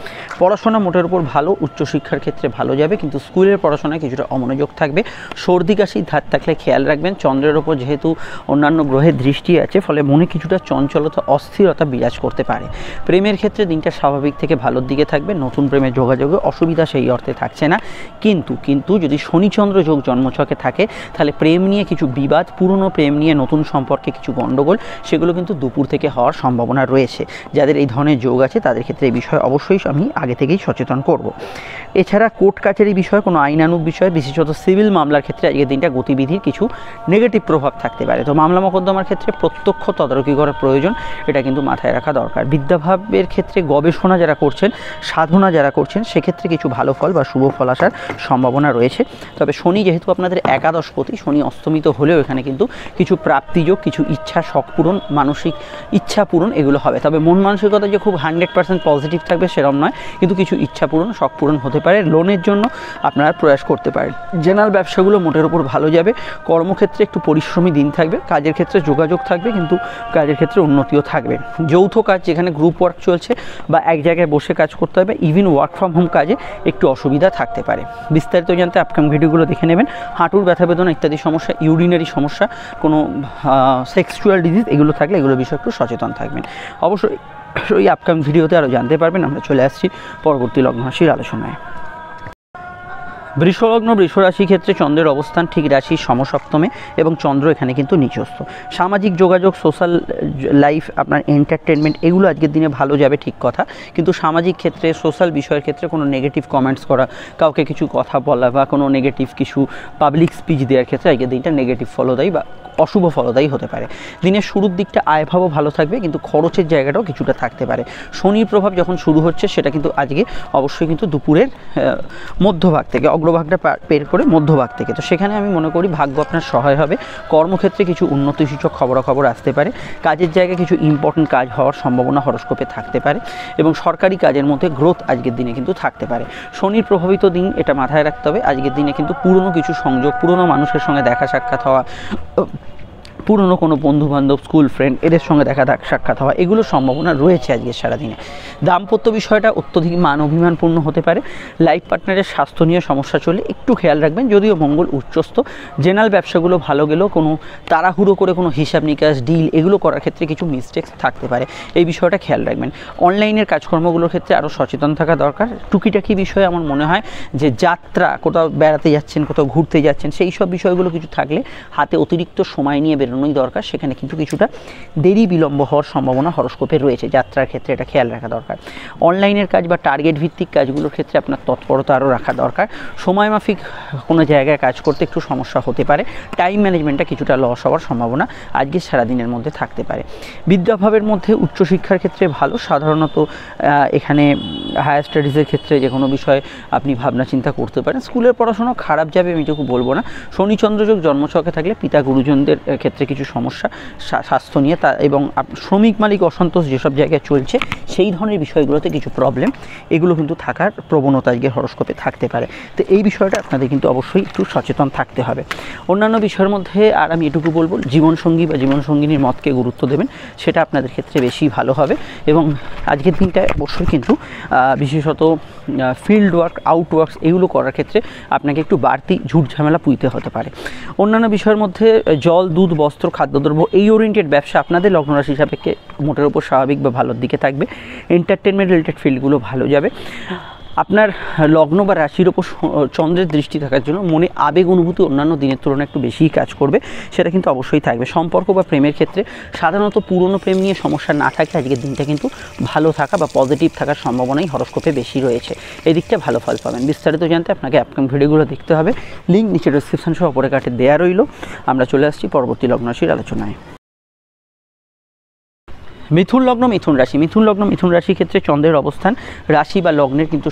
পড়াশোনা মোটের ওপর ভালো, উচ্চশিক্ষার ক্ষেত্রে ভালো যাবে, কিন্তু স্কুলের পড়াশোনায় কিছুটা অমনোযোগ থাকবে। সর্দি কাশির ধার থাকলে খেয়াল রাখবেন। চন্দ্রের ওপর যেহেতু অন্যান্য গ্রহের দৃষ্টি আছে, ফলে মনে কিছুটা চঞ্চলতা, অস্থিরতা বিরাজ করতে পারে। প্রেমের ক্ষেত্রে দিনটা স্বাভাবিক থেকে ভালোর দিকে থাকবে। নতুন প্রেমের যোগাযোগে অসুবিধা সেই অর্থে থাকছে না, কিন্তু যদি শনিচন্দ্র যোগ জন্মছকে থাকে, তাহলে প্রেম নিয়ে কিছু বিবাদ, পুরনো প্রেম নিয়ে নতুন সম্পর্কে কিছু গণ্ডগোল, সেগুলো কিন্তু দুপুর থেকে হওয়ার সম্ভাবনা রয়েছে। যাদের এই ধরনের যোগ আছে তাদের ক্ষেত্রে এই বিষয়ে অবশ্যই আমি আগে থেকেই সচেতন করব। এছাড়া কোর্ট কাছারি বিষয়, কোনো আইনানুগ বিষয়, বিশেষত সিভিল মামলার ক্ষেত্রে আজকের দিনটা গতিবিধির কিছু নেগেটিভ প্রভাব থাকতে পারে। তো মামলা মোকদ্দমার ক্ষেত্রে প্রত্যক্ষ তদারকি করার প্রয়োজন, এটা কিন্তু মাথায় রাখা দরকার। বিদ্যাভাবের ক্ষেত্রে গবেষণা যারা করছেন, সাধনা যারা করছেন, সেক্ষেত্রে কিছু ভালো ফল বা শুভ ফল আসার সম্ভাবনা রয়েছে। তবে শনি যেহেতু আপনাদের একাদশপতি, শনি অস্তমিত হলেও এখানে কিন্তু কিছু প্রাপ্তিযোগ, কিছু ইচ্ছা, শখ পূরণ, মানসিক ইচ্ছা পূরণ, এগুলো হবে। তবে মন মানসিকতা যে খুব 100% পজিটিভ থাকবে সেরকম নয়, কিন্তু কিছু ইচ্ছা পূরণ, শখ পূরণ হতে পারে। লোনের জন্য আপনারা প্রয়াস করতে পারেন। জেনারেল ব্যবসাগুলো মোটের উপর ভালো যাবে। কর্মক্ষেত্রে একটু পরিশ্রমী দিন থাকবে। কাজের ক্ষেত্রে যোগাযোগ থাকবে, কিন্তু কাজের ক্ষেত্রে উন্নতিও থাকবে। যৌথ কাজ, যেখানে গ্রুপ ওয়ার্ক চলছে বা এক জায়গায় বসে কাজ করতে হবে, ইভিন ওয়ার্ক ফ্রম হোম কাজে একটু অসুবিধা থাকতে পারে। বিস্তারিত জানতে আপকামিং ভিডিওগুলো দেখে নেবেন। হাঁটুর ব্যথা বেদনা ইত্যাদি সমস্যা, ইউরিনারি সমস্যা, কোনো সেক্সুয়াল ডিজিজ, এগুলো থাকলে এগুলো বিষয়ে একটু সচেতন থাকবেন। অবশ্যই আপকামিং ভিডিওতে আরও জানতে পারবেন। আমরা চলে আসছি পরবর্তী লগ্ন রাশির আলোচনায়। বৃষলগ্ন, বৃষরাশি ক্ষেত্রে চন্দ্রের অবস্থান ঠিক রাশির সমসপ্তমে এবং চন্দ্র এখানে কিন্তু নিচস্থ। সামাজিক যোগাযোগ, সোশ্যাল লাইফ, আপনার এন্টারটেনমেন্ট, এগুলো আজকের দিনে ভালো যাবে, ঠিক কথা। কিন্তু সামাজিক ক্ষেত্রে, সোশ্যাল বিষয়ের ক্ষেত্রে কোনো নেগেটিভ কমেন্টস করা, কাউকে কিছু কথা বলা বা কোনো নেগেটিভ কিছু পাবলিক স্পিচ দেওয়ার ক্ষেত্রে আজকের দিনটা নেগেটিভ ফলদায়ী বা অশুভ ফলদায়ী হতে পারে। দিনের শুরুর দিকটা আয়ভাবও ভালো থাকবে, কিন্তু খরচের জায়গাটাও কিছুটা থাকতে পারে। শনির প্রভাব যখন শুরু হচ্ছে, সেটা কিন্তু আজকে অবশ্যই কিন্তু দুপুরের মধ্যভাগ থেকে, অগ্রভাগটা পের করে মধ্যভাগ থেকে, তো সেখানে আমি মনে করি ভাগ্য আপনার সহায় হবে। কর্মক্ষেত্রে কিছু উন্নতিসূচক খবরাখবর আসতে পারে। কাজের জায়গায় কিছু ইম্পর্টেন্ট কাজ হওয়ার সম্ভাবনা হরস্কোপে থাকতে পারে এবং সরকারি কাজের মধ্যে গ্রোথ আজকের দিনে কিন্তু থাকতে পারে। শনির প্রভাবিত দিন, এটা মাথায় রাখতে হবে। আজকের দিনে কিন্তু পুরনো কিছু সংযোগ, পুরনো মানুষের সঙ্গে দেখা সাক্ষাৎ হওয়া, পুরনো কোনো বন্ধুবান্ধব, স্কুল ফ্রেন্ড, এদের সঙ্গে দেখা সাক্ষাৎ হওয়া, এগুলোর সম্ভাবনা রয়েছে আজকের সারাদিনে। দাম্পত্য বিষয়টা অত্যধিক মান অভিমানপূর্ণ হতে পারে। লাইফ পার্টনারের স্বাস্থ্য নিয়ে সমস্যা চলে একটু খেয়াল রাখবেন। যদিও মঙ্গল উচ্চস্থ, জেনারেল ব্যবসাগুলো ভালো গেলেও কোনো তাড়াহুড়ো করে কোনো হিসাব নিকাশ, ডিল, এগুলো করার ক্ষেত্রে কিছু মিস্টেক্স থাকতে পারে, এই বিষয়টা খেয়াল রাখবেন। অনলাইনের কাজকর্মগুলোর ক্ষেত্রে আরও সচেতন থাকা দরকার। টুকিটাকি বিষয়ে আমার মনে হয় যে যাত্রা, কোথাও বেড়াতে যাচ্ছেন, কোথাও ঘুরতে যাচ্ছেন, সেই সব বিষয়গুলো কিছু থাকলে হাতে অতিরিক্ত সময় নিয়ে বেরোনোই দরকার। সেখানে কিন্তু কিছুটা দেরি বিলম্ব হওয়ার সম্ভাবনা হরস্কোপে রয়েছে। যাত্রার ক্ষেত্রে এটা খেয়াল রাখা দরকার। অনলাইনের কাজ বা টার্গেট ভিত্তিক কাজগুলোর ক্ষেত্রে আপনার তৎপরতা আরও রাখা দরকার। সময় মাফিক কোনো জায়গায় কাজ করতে একটু সমস্যা হতে পারে। টাইম ম্যানেজমেন্টটা কিছুটা লস হওয়ার সম্ভাবনা আজকে সারাদিনের মধ্যে থাকতে পারে। বিদ্যাভাবের মধ্যে উচ্চশিক্ষার ক্ষেত্রে ভালো। সাধারণত এখানে হায়ার স্টাডিজের ক্ষেত্রে যে কোনো বিষয়ে আপনি ভাবনা চিন্তা করতে পারেন। স্কুলের পড়াশোনা খারাপ যাবে আমি এটুকু বলবো না। শনি চন্দ্রযোগ জন্মছকে থাকলে পিতা গুরুজনদের ক্ষেত্রে ক্ষেত্রে কিছু সমস্যা স্বাস্থ্য নিয়ে এবং শ্রমিক মালিক অসন্তোষ যেসব জায়গায় চলছে সেই ধরনের বিষয়গুলোতে কিছু প্রবলেম এগুলো কিন্তু থাকার প্রবণতা আজকে হরোস্কোপে থাকতে পারে। তো এই বিষয়টা আপনাদের কিন্তু অবশ্যই একটু সচেতন থাকতে হবে। অন্যান্য বিষয়ের মধ্যে আর আমি এটুকু বলবো, জীবনসঙ্গী বা জীবনসঙ্গিনীর মতকে গুরুত্ব দেবেন, সেটা আপনাদের ক্ষেত্রে বেশি ভালো হবে। এবং আজকের দিনটায় অবশ্যই কিন্তু বিশেষত ফিল্ড ওয়ার্ক, আউট ওয়ার্কস এগুলো করার ক্ষেত্রে আপনাকে একটু বাড়তি ঝুট ঝামেলা পুঁতে হতে পারে। অন্যান্য বিষয়ের মধ্যে জল, দুধ, বস্ত্র, খাদ্যদ্রব্য এই ওরিয়েন্টেড ব্যবসা আপনাদের লগ্ন রাশি সাপেক্ষে মোটের উপর স্বাভাবিক বা ভালোর দিকে থাকবে। এন্টারটেনমেন্ট রিলেটেড ফিল্ডগুলো ভালো যাবে। আপনার লগ্ন বা রাশির ওপর চন্দ্রের দৃষ্টি থাকার জন্য মনে আবেগ অনুভূতি অন্যান্য দিনের তুলনায় একটু বেশিই কাজ করবে, সেটা কিন্তু অবশ্যই থাকবে। সম্পর্ক বা প্রেমের ক্ষেত্রে সাধারণত পুরনো প্রেম নিয়ে সমস্যা না থাকলে আজকের দিনটা কিন্তু ভালো থাকা বা পজিটিভ থাকার সম্ভাবনাই হরোস্কোপে বেশি রয়েছে। এই দিকটা ভালো ফল পাবেন। বিস্তারিত জানতে আপনাকে আপকামিং ভিডিওগুলো দেখতে হবে, লিঙ্ক নিচে ডেসক্রিপশন সহ অপরে কাটে দেওয়া রইল। আমরা চলে আসছি পরবর্তী লগ্ন রাশির আলোচনায়। মিথুন লগ্ন, মিথুন রাশি। মিথুন লগ্ন, মিথুন রাশির ক্ষেত্রে চন্দ্রের অবস্থান রাশি বা লগ্নের কিন্তু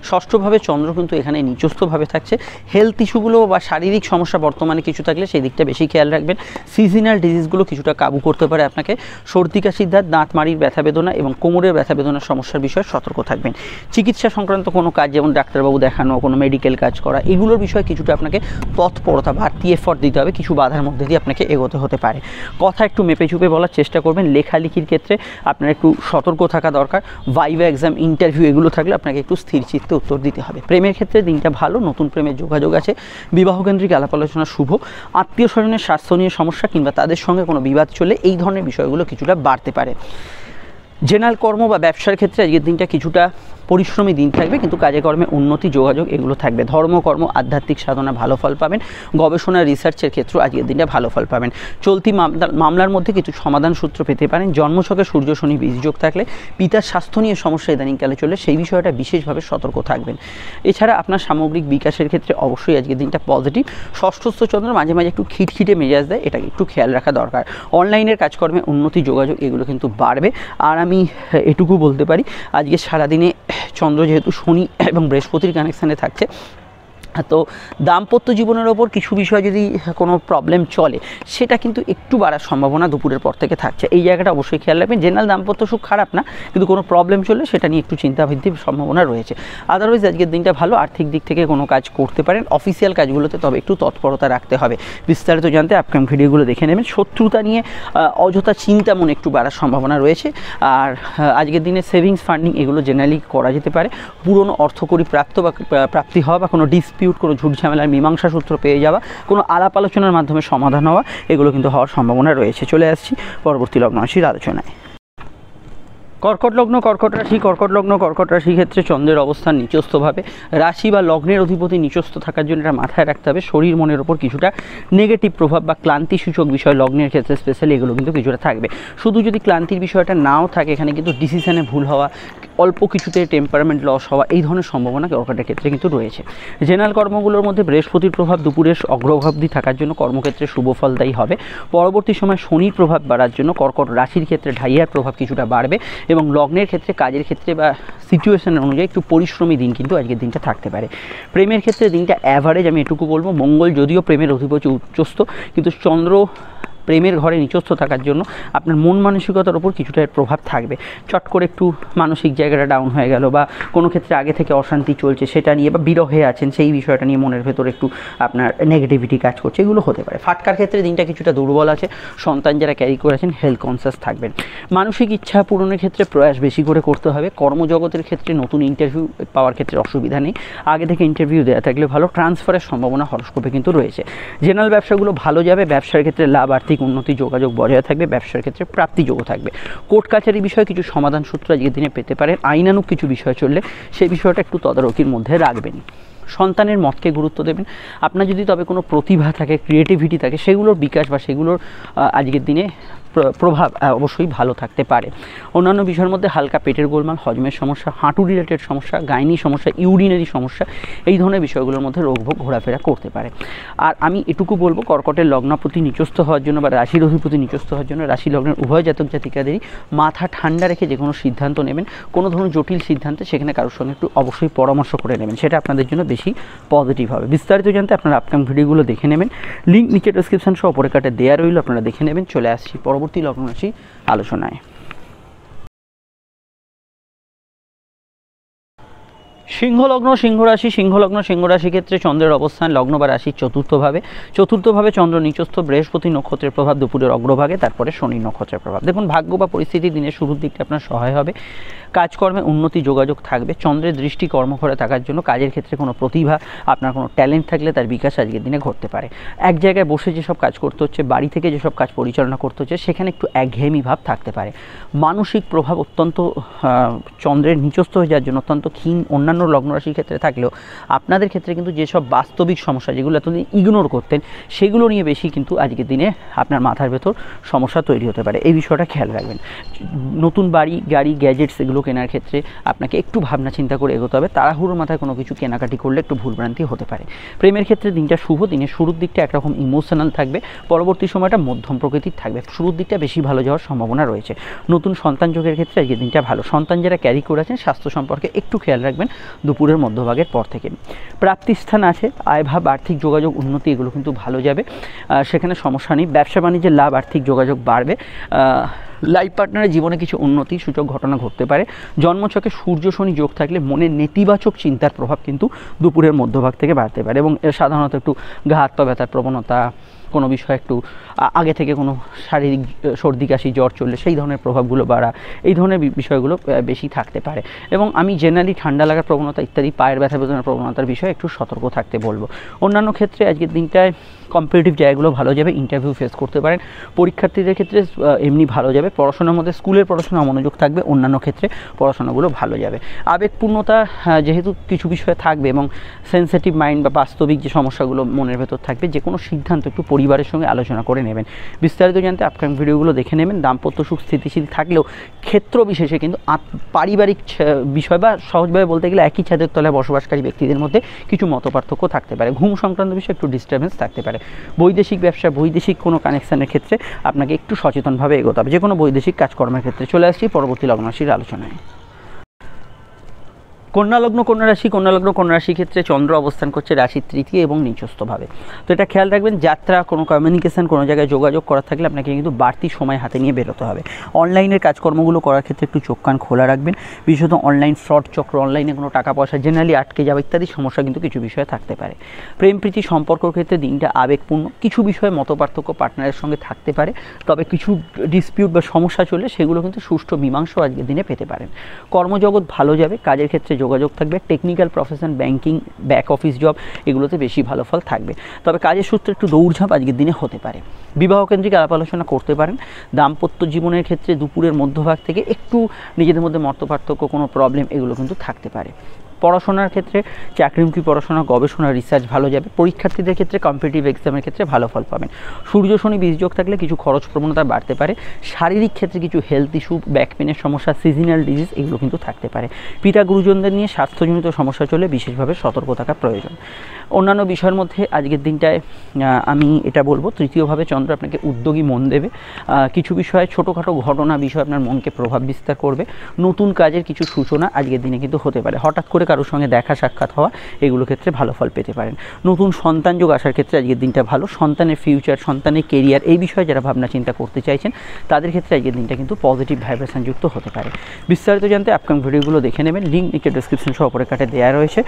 ষষ্ঠভাবে চন্দ্র কিন্তু এখানে নিচস্থভাবে থাকছে। হেলথ ইস্যুগুলো বা শারীরিক সমস্যা বর্তমানে কিছু থাকলে সেই দিকটা বেশি খেয়াল রাখবেন। সিজনাল ডিজিজগুলো কিছুটা কাবু করতে পারে আপনাকে। সর্দি কাশি, দাঁত মাড়ির ব্যথা বেদনা এবং কোমরের ব্যথা বেদনার সমস্যার বিষয়ে সতর্ক থাকবেন। চিকিৎসা সংক্রান্ত কোনো কাজ, যেমন ডাক্তারবাবু দেখানো, কোনো মেডিকেল কাজ করা, এগুলোর বিষয়ে কিছুটা আপনাকে তৎপরতা, বাড়তি এফর্ট দিতে হবে। কিছু বাধার মধ্যে দিয়ে আপনাকে এগোতে হতে পারে। কথা একটু মেপে চুপে বলার চেষ্টা করবেন। লেখালেখির ক্ষেত্রে আপনার একটু সতর্ক থাকা দরকার। ভাইভা এক্সাম, ইন্টারভিউ এগুলো থাকলে আপনাকে একটু স্থির চিত্তে উত্তর দিতে হবে। প্রেমের ক্ষেত্রে দিনটা ভালো, নতুন প্রেমের যোগাযোগ আছে। বিবাহকেন্দ্রিক আলাপ আলোচনা শুভ। আত্মীয় স্বজনের স্বাস্থ্য নিয়ে সমস্যা কিংবা তাদের সঙ্গে কোনো বিবাদ চলে, এই ধরনের বিষয়গুলো কিছুটা বাড়তে পারে। জেনারেল কর্ম বা ব্যবসার ক্ষেত্রে আজকের দিনটা কিছুটা পরিশ্রমী দিন থাকবে, কিন্তু কাজে কর্মে উন্নতি, যোগাযোগ এগুলো থাকবে। ধর্মকর্ম, আধ্যাত্মিক সাধনা ভালো ফল পাবেন। গবেষণা, রিসার্চের ক্ষেত্রে আজকের দিনটা ভালো ফল পাবেন। চলতি মামলার মধ্যে কিছু সমাধান সূত্র পেতে পারেন। জন্মছকে সূর্য শনি বীজযোগ থাকলে পিতার স্বাস্থ্য নিয়ে সমস্যা ইদানিংকালে চলে, সেই বিষয়টা বিশেষভাবে সতর্ক থাকবেন। এছাড়া আপনার সামগ্রিক বিকাশের ক্ষেত্রে অবশ্যই আজকের দিনটা পজিটিভ। ষষ্ঠস্থ চন্দ্র মাঝে মাঝে একটু খিটখিটে মেজাজ দেয়, এটাকে একটু খেয়াল রাখা দরকার। অনলাইনের কাজকর্মে উন্নতি, যোগাযোগ এগুলো কিন্তু বাড়বে। আর আমি এটুকু বলতে পারি, আজকে সারাদিনে চন্দ্র যেহেতু শনি এবং বৃহস্পতির কানেকশানে থাকছে, তো দাম্পত্য জীবনের ওপর কিছু বিষয় যদি কোনো প্রবলেম চলে, সেটা কিন্তু একটু বাড়ার সম্ভাবনা দুপুরের পর থেকে থাকছে। এই জায়গাটা অবশ্যই খেয়াল রাখবেন। জেনারেল দাম্পত্য সুখ খারাপ না, কিন্তু কোনো প্রবলেম চললে সেটা নিয়ে একটু চিন্তা বৃদ্ধির সম্ভাবনা রয়েছে। আদারওয়াইজ আজকের দিনটা ভালো। আর্থিক দিক থেকে কোনো কাজ করতে পারেন। অফিসিয়াল কাজগুলোতে তবে একটু তৎপরতা রাখতে হবে। বিস্তারিত জানতে আপকামিং ভিডিওগুলো দেখে নেবেন। শত্রুতা নিয়ে অযথা চিন্তা মনে একটু বাড়ার সম্ভাবনা রয়েছে। আর আজকের দিনে সেভিংস, ফান্ডিং এগুলো জেনারেলি করা যেতে পারে। পুরনো অর্থকরী প্রাপ্তি হওয়া বা কোনো কোনো ঝুট ঝামেলার মীমাংসা সূত্র পেয়ে যাওয়া, কোনো আলাপ আলোচনার মাধ্যমে সমাধান হওয়া, এগুলো কিন্তু হওয়ার সম্ভাবনা রয়েছে। চলে আসছি পরবর্তী লগ্ন রাশির আলোচনায়। কর্কট লগ্ন, কর্কট রাশি। কর্কট লগ্ন, কর্কট রাশির ক্ষেত্রে চন্দ্রের অবস্থান নিচস্থভাবে। রাশি বা লগ্নের অধিপতি নিচস্থ থাকার জন্য এটা মাথায় রাখতে হবে। শরীর মনের ওপর কিছুটা নেগেটিভ প্রভাব বা ক্লান্তিসূচক বিষয় লগ্নের ক্ষেত্রে স্পেশালি এগুলো কিন্তু কিছুটা থাকবে। শুধু যদি ক্লান্তির বিষয়টা নাও থাকে, এখানে কিন্তু ডিসিশনে ভুল হওয়া, অল্প কিছুতে টেম্পারমেন্ট লস হওয়া, এই ধরনের সম্ভাবনা কর্কটের ক্ষেত্রে কিন্তু রয়েছে। জেনারেল কর্মগুলোর মধ্যে বৃহস্পতির প্রভাব দুপুরের অগ্রভাবধি থাকার জন্য কর্মক্ষেত্রে শুভ ফলদায়ী হবে। পরবর্তী সময় শনির প্রভাব বাড়ার জন্য কর্কট রাশির ক্ষেত্রে ঢাইয়ার প্রভাব কিছুটা বাড়বে এবং লগ্নের ক্ষেত্রে, কাজের ক্ষেত্রে বা সিচুয়েশন অনুযায়ী একটু পরিশ্রমী দিন কিন্তু আজকের দিনটা থাকতে পারে। প্রেমের ক্ষেত্রে দিনটা অ্যাভারেজ, আমি এটুকু বলবো। মঙ্গল যদিও প্রেমের অধিপতি উচ্চস্থ, কিন্তু চন্দ্র প্রেমের ঘরে নিচস্থ থাকার জন্য আপনার মন মানসিকতার উপর কিছুটা প্রভাব থাকবে। চট করে একটু মানসিক জায়গাটা ডাউন হয়ে গেল, বা কোনো ক্ষেত্রে আগে থেকে অশান্তি চলছে সেটা নিয়ে, বা বিরহে আছেন সেই বিষয়টা নিয়ে মনের ভেতর একটু আপনার নেগেটিভিটি কাজ করছে, এগুলো হতে পারে। ফাটকার ক্ষেত্রে দিনটা কিছুটা দুর্বল আছে। সন্তান যারা ক্যারি করেছেন হেলথ কনসিয়াস থাকবেন। মানসিক ইচ্ছা পূরণের ক্ষেত্রে প্রয়াস বেশি করে করতে হবে। কর্মজগতের ক্ষেত্রে নতুন ইন্টারভিউ পাওয়ার ক্ষেত্রে অসুবিধা নেই, আগে থেকে ইন্টারভিউ দেওয়া থাকলে ভালো। ট্রান্সফারের সম্ভাবনা হরোস্কোপে কিন্তু রয়েছে। জেনারেল ব্যবসাগুলো ভালো যাবে। ব্যবসার ক্ষেত্রে লাভ, আর্থিক উন্নতি, যোগাযোগ বজায় থাকবে। ব্যবসার ক্ষেত্রে প্রাপ্তিযোগও থাকবে। কোর্ট কাছারি বিষয়ে কিছু সমাধান সূত্র আজকের দিনে পেতে পারেন। আইনানুগ কিছু বিষয় চললে সেই বিষয়টা একটু তদারকির মধ্যে রাখবেন। সন্তানের মতকে গুরুত্ব দেবেন। আপনার যদি তবে কোনো প্রতিভা থাকে, ক্রিয়েটিভিটি থাকে, সেগুলোর বিকাশ বা সেগুলোর আজকের দিনে প্রভাব অবশ্যই ভালো থাকতে পারে। অন্যান্য বিষয়ের মধ্যে হালকা পেটের গোলমাল, হজমের সমস্যা, হাঁটু রিলেটেড সমস্যা, গাইনি সমস্যা, ইউরিনারি সমস্যা, এই ধরনের বিষয়গুলোর মধ্যে রোগভোগ ঘোরাফেরা করতে পারে। আর আমি এটুকু বলবো, কর্কটের লগ্নাপতি নিচস্থ হওয়ার জন্য বা রাশির অধিপতি নিচস্থ হওয়ার জন্য রাশি লগ্নের উভয় জাতক জাতিকাদেরই মাথা ঠান্ডা রেখে যে কোনো সিদ্ধান্ত নেবেন, কোনো ধরনের জটিল সিদ্ধান্তে সেখানে কারোর সঙ্গে একটু অবশ্যই পরামর্শ করে নেবেন, সেটা আপনাদের জন্য বেশি পজিটিভ হবে। বিস্তারিত জানতে আপনারা আপকামিং ভিডিওগুলো দেখে নেবেন, লিঙ্ক নিচে ডেসক্রিপশন সহ উপরে কাটে দেওয়া রইল, আপনারা দেখে নেবেন। চলে আসছি পরবর্তী লগ্ন রাশি আলোচনায়। সিংহলগ্ন সিংহরাশি, সিংহলগ্ন সিংহরাশি ক্ষেত্রে চন্দ্রের অবস্থান লগ্ন বা রাশির চতুর্থভাবে চন্দ্র নিচস্থ, বৃহস্পতি নক্ষত্রের প্রভাব দুপুরের অগ্রভাগে, তারপরে শনি নক্ষত্রের প্রভাব। দেখুন, ভাগ্য বা পরিস্থিতি দিনের শুরুর দিকটা আপনার সহায় হবে, কাজকর্মে উন্নতি যোগাযোগ থাকবে। চন্দ্রের দৃষ্টি কর্মঘরে থাকার জন্য কাজের ক্ষেত্রে কোনো প্রতিভা, আপনার কোনো ট্যালেন্ট থাকলে তার বিকাশ আজকের দিনে ঘটতে পারে। এক জায়গায় বসে যেসব কাজ করতে হচ্ছে, বাড়ি থেকে যেসব কাজ পরিচালনা করতে হচ্ছে, সেখানে একটু একঘেয়েমি ভাব থাকতে পারে। মানসিক প্রভাব অত্যন্ত চন্দ্রের নিচস্থ হয়ে যাওয়ার জন্য অত্যন্ত ক্ষীণ অন্যান্য লগ্নরাশির ক্ষেত্রে থাকলেও আপনাদের ক্ষেত্রে কিন্তু যেসব বাস্তবিক সমস্যা যেগুলো এতদিন ইগনোর করতেন, সেগুলো নিয়ে বেশি কিন্তু আজকের দিনে আপনার মাথার ভেতর সমস্যা তৈরি হতে পারে। এই বিষয়টা খেয়াল রাখবেন। নতুন বাড়ি, গাড়ি, গ্যাজেটস এগুলো কেনার ক্ষেত্রে আপনাকে একটু ভাবনা চিন্তা করে এগোতে হবে। তাড়াহুড়োর মাথায় কোনো কিছু কেনাকাটি করলে একটু ভুলভ্রান্তি হতে পারে। প্রেমের ক্ষেত্রে দিনটা শুভ, দিনের শুরুর দিকটা একরকম ইমোশনাল থাকবে, পরবর্তী সময়টা মধ্যম প্রকৃতির থাকবে। শুরুর দিকটা বেশি ভালো যাওয়ার সম্ভাবনা রয়েছে। নতুন সন্তান যোগের ক্ষেত্রে আজকের দিনটা ভালো। সন্তান যারা ক্যারি করেছেন স্বাস্থ্য সম্পর্কে একটু খেয়াল রাখবেন দুপুরের মধ্যভাগের পর থেকে। প্রাপ্তিস্থান আছে, আয়ভাব, আর্থিক যোগাযোগ, উন্নতি এগুলো কিন্তু ভালো যাবে, সেখানে সমস্যা নেই। ব্যবসা বাণিজ্যের লাভ, আর্থিক যোগাযোগ বাড়বে। লাইফ পার্টনারের জীবনে কিছু উন্নতি সূচক ঘটনা ঘটতে পারে। জন্মছকে সূর্য শনি যোগ থাকলে মনে নেতিবাচক চিন্তার প্রভাব কিন্তু দুপুরের মধ্যভাগ থেকে বাড়তে পারে এবং সাধারণত একটু গা হাত পা ব্যথার প্রবণতা, কোনো বিষয় একটু আগে থেকে কোনো শারীরিক সর্দি কাশি জ্বর চললে সেই ধরনের প্রভাবগুলো বাড়া, এই ধরনের বিষয়গুলো বেশি থাকতে পারে। এবং আমি জেনারেলি ঠান্ডা লাগার প্রবণতা ইত্যাদি পায়ের ব্যথা বেদনার প্রবণতার বিষয়ে একটু সতর্ক থাকতে বলবো। অন্যান্য ক্ষেত্রে আজকের দিনটায় কম্পিটিটিভ জায়গাগুলো ভালো যাবে, ইন্টারভিউ ফেস করতে পারেন। পরীক্ষার্থীদের ক্ষেত্রে এমনি ভালো যাবে, পড়াশোনার মধ্যে স্কুলের পড়াশোনা মনোযোগ থাকবে, অন্যান্য ক্ষেত্রে পড়াশোনাগুলো ভালো যাবে। আবেগপূর্ণতা যেহেতু কিছু বিষয়ে থাকবে এবং সেন্সিটিভ মাইন্ড বা বাস্তবিক যে সমস্যাগুলো মনের ভেতর থাকবে, যে কোনো সিদ্ধান্ত একটু পরিবারের সঙ্গে আলোচনা করে নেবেন। বিস্তারিত জানতে আপকামিং ভিডিওগুলো দেখে নেবেন। দাম্পত্য সুখ স্থিতিশীল থাকলেও ক্ষেত্র বিশেষে কিন্তু পারিবারিক বিষয় বা সহজভাবে বলতে গেলে একই ছাদের তলায় বসবাসকারী ব্যক্তিদের মধ্যে কিছু মতপার্থক্য থাকতে পারে। ঘুম সংক্রান্ত বিষয়ে একটু ডিস্টারবেন্স থাকতে পারে। বৈদেশিক ব্যবসা, বৈদেশিক কোনো কানেকশানের ক্ষেত্রে আপনাকে একটু সচেতনভাবে এগোতে হবে, যে কোনো বৈদেশিক কাজকর্মের ক্ষেত্রে। চলে আসছি পরবর্তী লগ্নরাশির আলোচনায়। কন্যালগ্ন কন্যারাশির ক্ষেত্রে চন্দ্র অবস্থান করছে রাশির তৃতীয় এবং নিচস্থভাবে। তো এটা খেয়াল রাখবেন, যাত্রা, কোনো কমিউনিকেশান, কোনো জায়গায় যোগাযোগ করা থাকলে আপনাকে কিন্তু বাড়তি সময় হাতে নিয়ে বেরোতে হবে। অনলাইনের কাজকর্মগুলো করার ক্ষেত্রে একটু চোখ কান খোলা রাখবেন, বিশেষত অনলাইন ফ্রড চক্র, অনলাইনে কোনো টাকা পয়সা জেনারেলি আটকে যাওয়া ইত্যাদি সমস্যা কিন্তু কিছু বিষয়ে থাকতে পারে। প্রেম প্রীতি সম্পর্কের ক্ষেত্রে দিনটা আবেগপূর্ণ, কিছু বিষয়ে মতপার্থক্য পার্টনারের সঙ্গে থাকতে পারে, তবে কিছু ডিসপিউট বা সমস্যা চললে সেগুলো কিন্তু সুষ্ঠু মীমাংসা আজকের দিনে পেতে পারেন। কর্মজগৎ ভালো যাবে, কাজের ক্ষেত্রে যোগাযোগ থাকবে, technical profession, banking, back office job এগুলোতে বেশি ভালো ফল থাকবে, তবে কাজের সূত্রে একটু দৌড়ঝাঁপ আজকের দিনে হতে পারে। বিবাহ কেন্দ্রিক আলাপ আলোচনা করতে পারেন। দাম্পত্য জীবনের ক্ষেত্রে দুপুরের মধ্যভাগ থেকে একটু নিজেদের মধ্যে মতপার্থক্য, কোনো প্রবলেম এগুলো কিন্তু থাকতে পারে। পড়াশোনার ক্ষেত্রে চাকরিমুখী পড়াশোনা, গবেষণা, রিসার্চ ভালো যাবে। পরীক্ষার্থীদের ক্ষেত্রে কম্পিটিটিভ এক্সামের ক্ষেত্রে ভালো ফল পাবেন। সূর্য শনি বীজযোগ থাকলে কিছু খরচ প্রবণতা বাড়তে পারে। শারীরিক ক্ষেত্রে কিছু হেলথ ইস্যু, ব্যাক পেনের সমস্যা, সিজনাল ডিজিজ এগুলো কিন্তু থাকতে পারে। পিতা গুরুজনদের নিয়ে স্বাস্থ্যজনিত সমস্যা চলে বিশেষভাবে সতর্ক থাকা প্রয়োজন। অন্যান্য বিষয়ের মধ্যে আজকের দিনটায় আমি এটা বলবো, তৃতীয়ভাবে চন্দ্র আপনাকে উদ্যোগী মন দেবে। কিছু বিষয়ে ছোটোখাটো ঘটনা বিষয় আপনার মনকে প্রভাব বিস্তার করবে। নতুন কাজের কিছু সূচনা আজকের দিনে কিন্তু হতে পারে। হঠাৎ করে কারোর সঙ্গে দেখা সাক্ষাৎ হওয়া এগুলো ক্ষেত্রে ভালো ফল পেতে পারেন। নতুন সন্তান যোগ আসার ক্ষেত্রে আজকের দিনটা ভালো। সন্তানের ফিউচার, সন্তানের কেরিয়ার এই বিষয়ে যারা ভাবনা চিন্তা করতে চাইছেন তাদের ক্ষেত্রে আজকের দিনটা কিন্তু পজিটিভ ভাইব্রেশন যুক্ত হতে পারে। বিস্তারিত জানতে আপকামিং ভিডিওগুলো দেখে নেবেন, লিঙ্ক নিচে ডেসক্রিপশন সহ উপরে কাটে দেওয়া রয়েছে।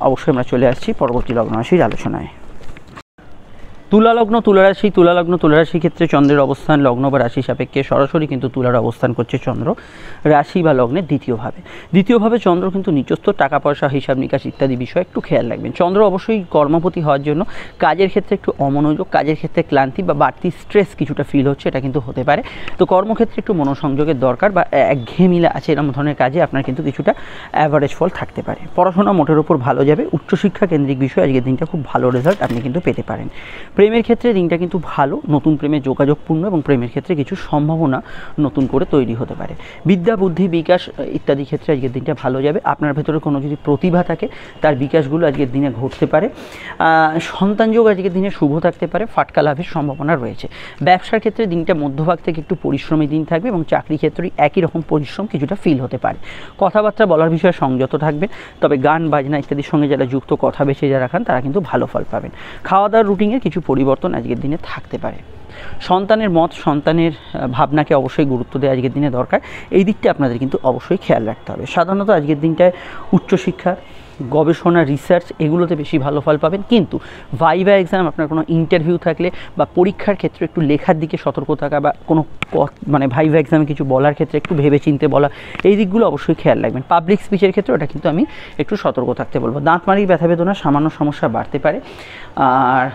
অবশ্যই আমরা চলে আসছি পরবর্তী লগ্নরাশির আলোচনায়। তুলারাশির ক্ষেত্রে চন্দ্রের অবস্থান লগ্ন বা রাশি সাপেক্ষে সরাসরি কিন্তু তুলার অবস্থান করছে চন্দ্র রাশি বা লগ্নের দ্বিতীয়ভাবে চন্দ্র কিন্তু নিচস্থ, টাকা পয়সা, হিসাব নিকাশ ইত্যাদি বিষয়ে একটু খেয়াল রাখবেন। চন্দ্র অবশ্যই কর্মপতি হওয়ার জন্য কাজের ক্ষেত্রে একটু অমনোযোগ, কাজের ক্ষেত্রে ক্লান্তি বা বাড়তি স্ট্রেস কিছুটা ফিল হচ্ছে, এটা কিন্তু হতে পারে। তো কর্মক্ষেত্রে একটু মনোসংযোগের দরকার বা একঘেয়েমিলা আছে এরকম ধরনের কাজে আপনার কিন্তু কিছুটা অ্যাভারেজ ফল থাকতে পারে। পড়াশোনা মোটের উপর ভালো যাবে। উচ্চশিক্ষা কেন্দ্রিক বিষয়ে আজকের দিনটা খুব ভালো রেজাল্ট আপনি কিন্তু পেতে পারেন। প্রেমের ক্ষেত্রে দিনটা কিন্তু ভালো, নতুন প্রেমে যোগাযোগপূর্ণ এবং প্রেমের ক্ষেত্রে কিছু সম্ভাবনা নতুন করে তৈরি হতে পারে। বিদ্যা, বুদ্ধি, বিকাশ ইত্যাদি ক্ষেত্রে আজকের দিনটা ভালো যাবে। আপনার ভেতরে কোনো যদি প্রতিভা থাকে তার বিকাশগুলো আজকের দিনে ঘটতে পারে। সন্তান যোগ আজকের দিনে শুভ থাকতে পারে, ফাটকা লাভের সম্ভাবনা রয়েছে। ব্যবসার ক্ষেত্রে দিনটা মধ্যভাগ থেকে একটু পরিশ্রমী দিন থাকবে এবং চাকরি ক্ষেত্রে একই রকম পরিশ্রম কিছুটা ফিল হতে পারে। কথাবার্তা বলার বিষয়ে সংযত থাকবেন, তবে গান বাজনা ইত্যাদির সঙ্গে যারা যুক্ত, কথা বেছে যারা খান তারা কিন্তু ভালো ফল পাবেন। খাওয়া দাওয়ার রুটিনের কিছু পরিবর্তন আজকের দিনে থাকতে পারে। সন্তানের মত, সন্তানের ভাবনাকে অবশ্যই গুরুত্ব দেওয়া আজকের দিনে দরকার, এই দিকটা আপনাদের কিন্তু অবশ্যই খেয়াল রাখতে হবে। সাধারণত আজকের দিনটায় উচ্চশিক্ষা, গবেষণা, রিসার্চ এগুলোতে বেশি ভালো ফল পাবেন, কিন্তু ভাইভা এক্সাম, আপনার কোনো ইন্টারভিউ থাকলে বা পরীক্ষার ক্ষেত্রে একটু লেখার দিকে সতর্ক থাকা বা কোনো মানে ভাইভা এক্সামে কিছু বলার ক্ষেত্রে একটু ভেবে চিনতে বলা, এই দিকগুলো অবশ্যই খেয়াল রাখবেন। পাবলিক স্পিচের ক্ষেত্রে ওটা কিন্তু আমি একটু সতর্ক থাকতে বলবো। দাঁত মাড়ির ব্যথা বেদনা, সামান্য সমস্যা বাড়তে পারে। আর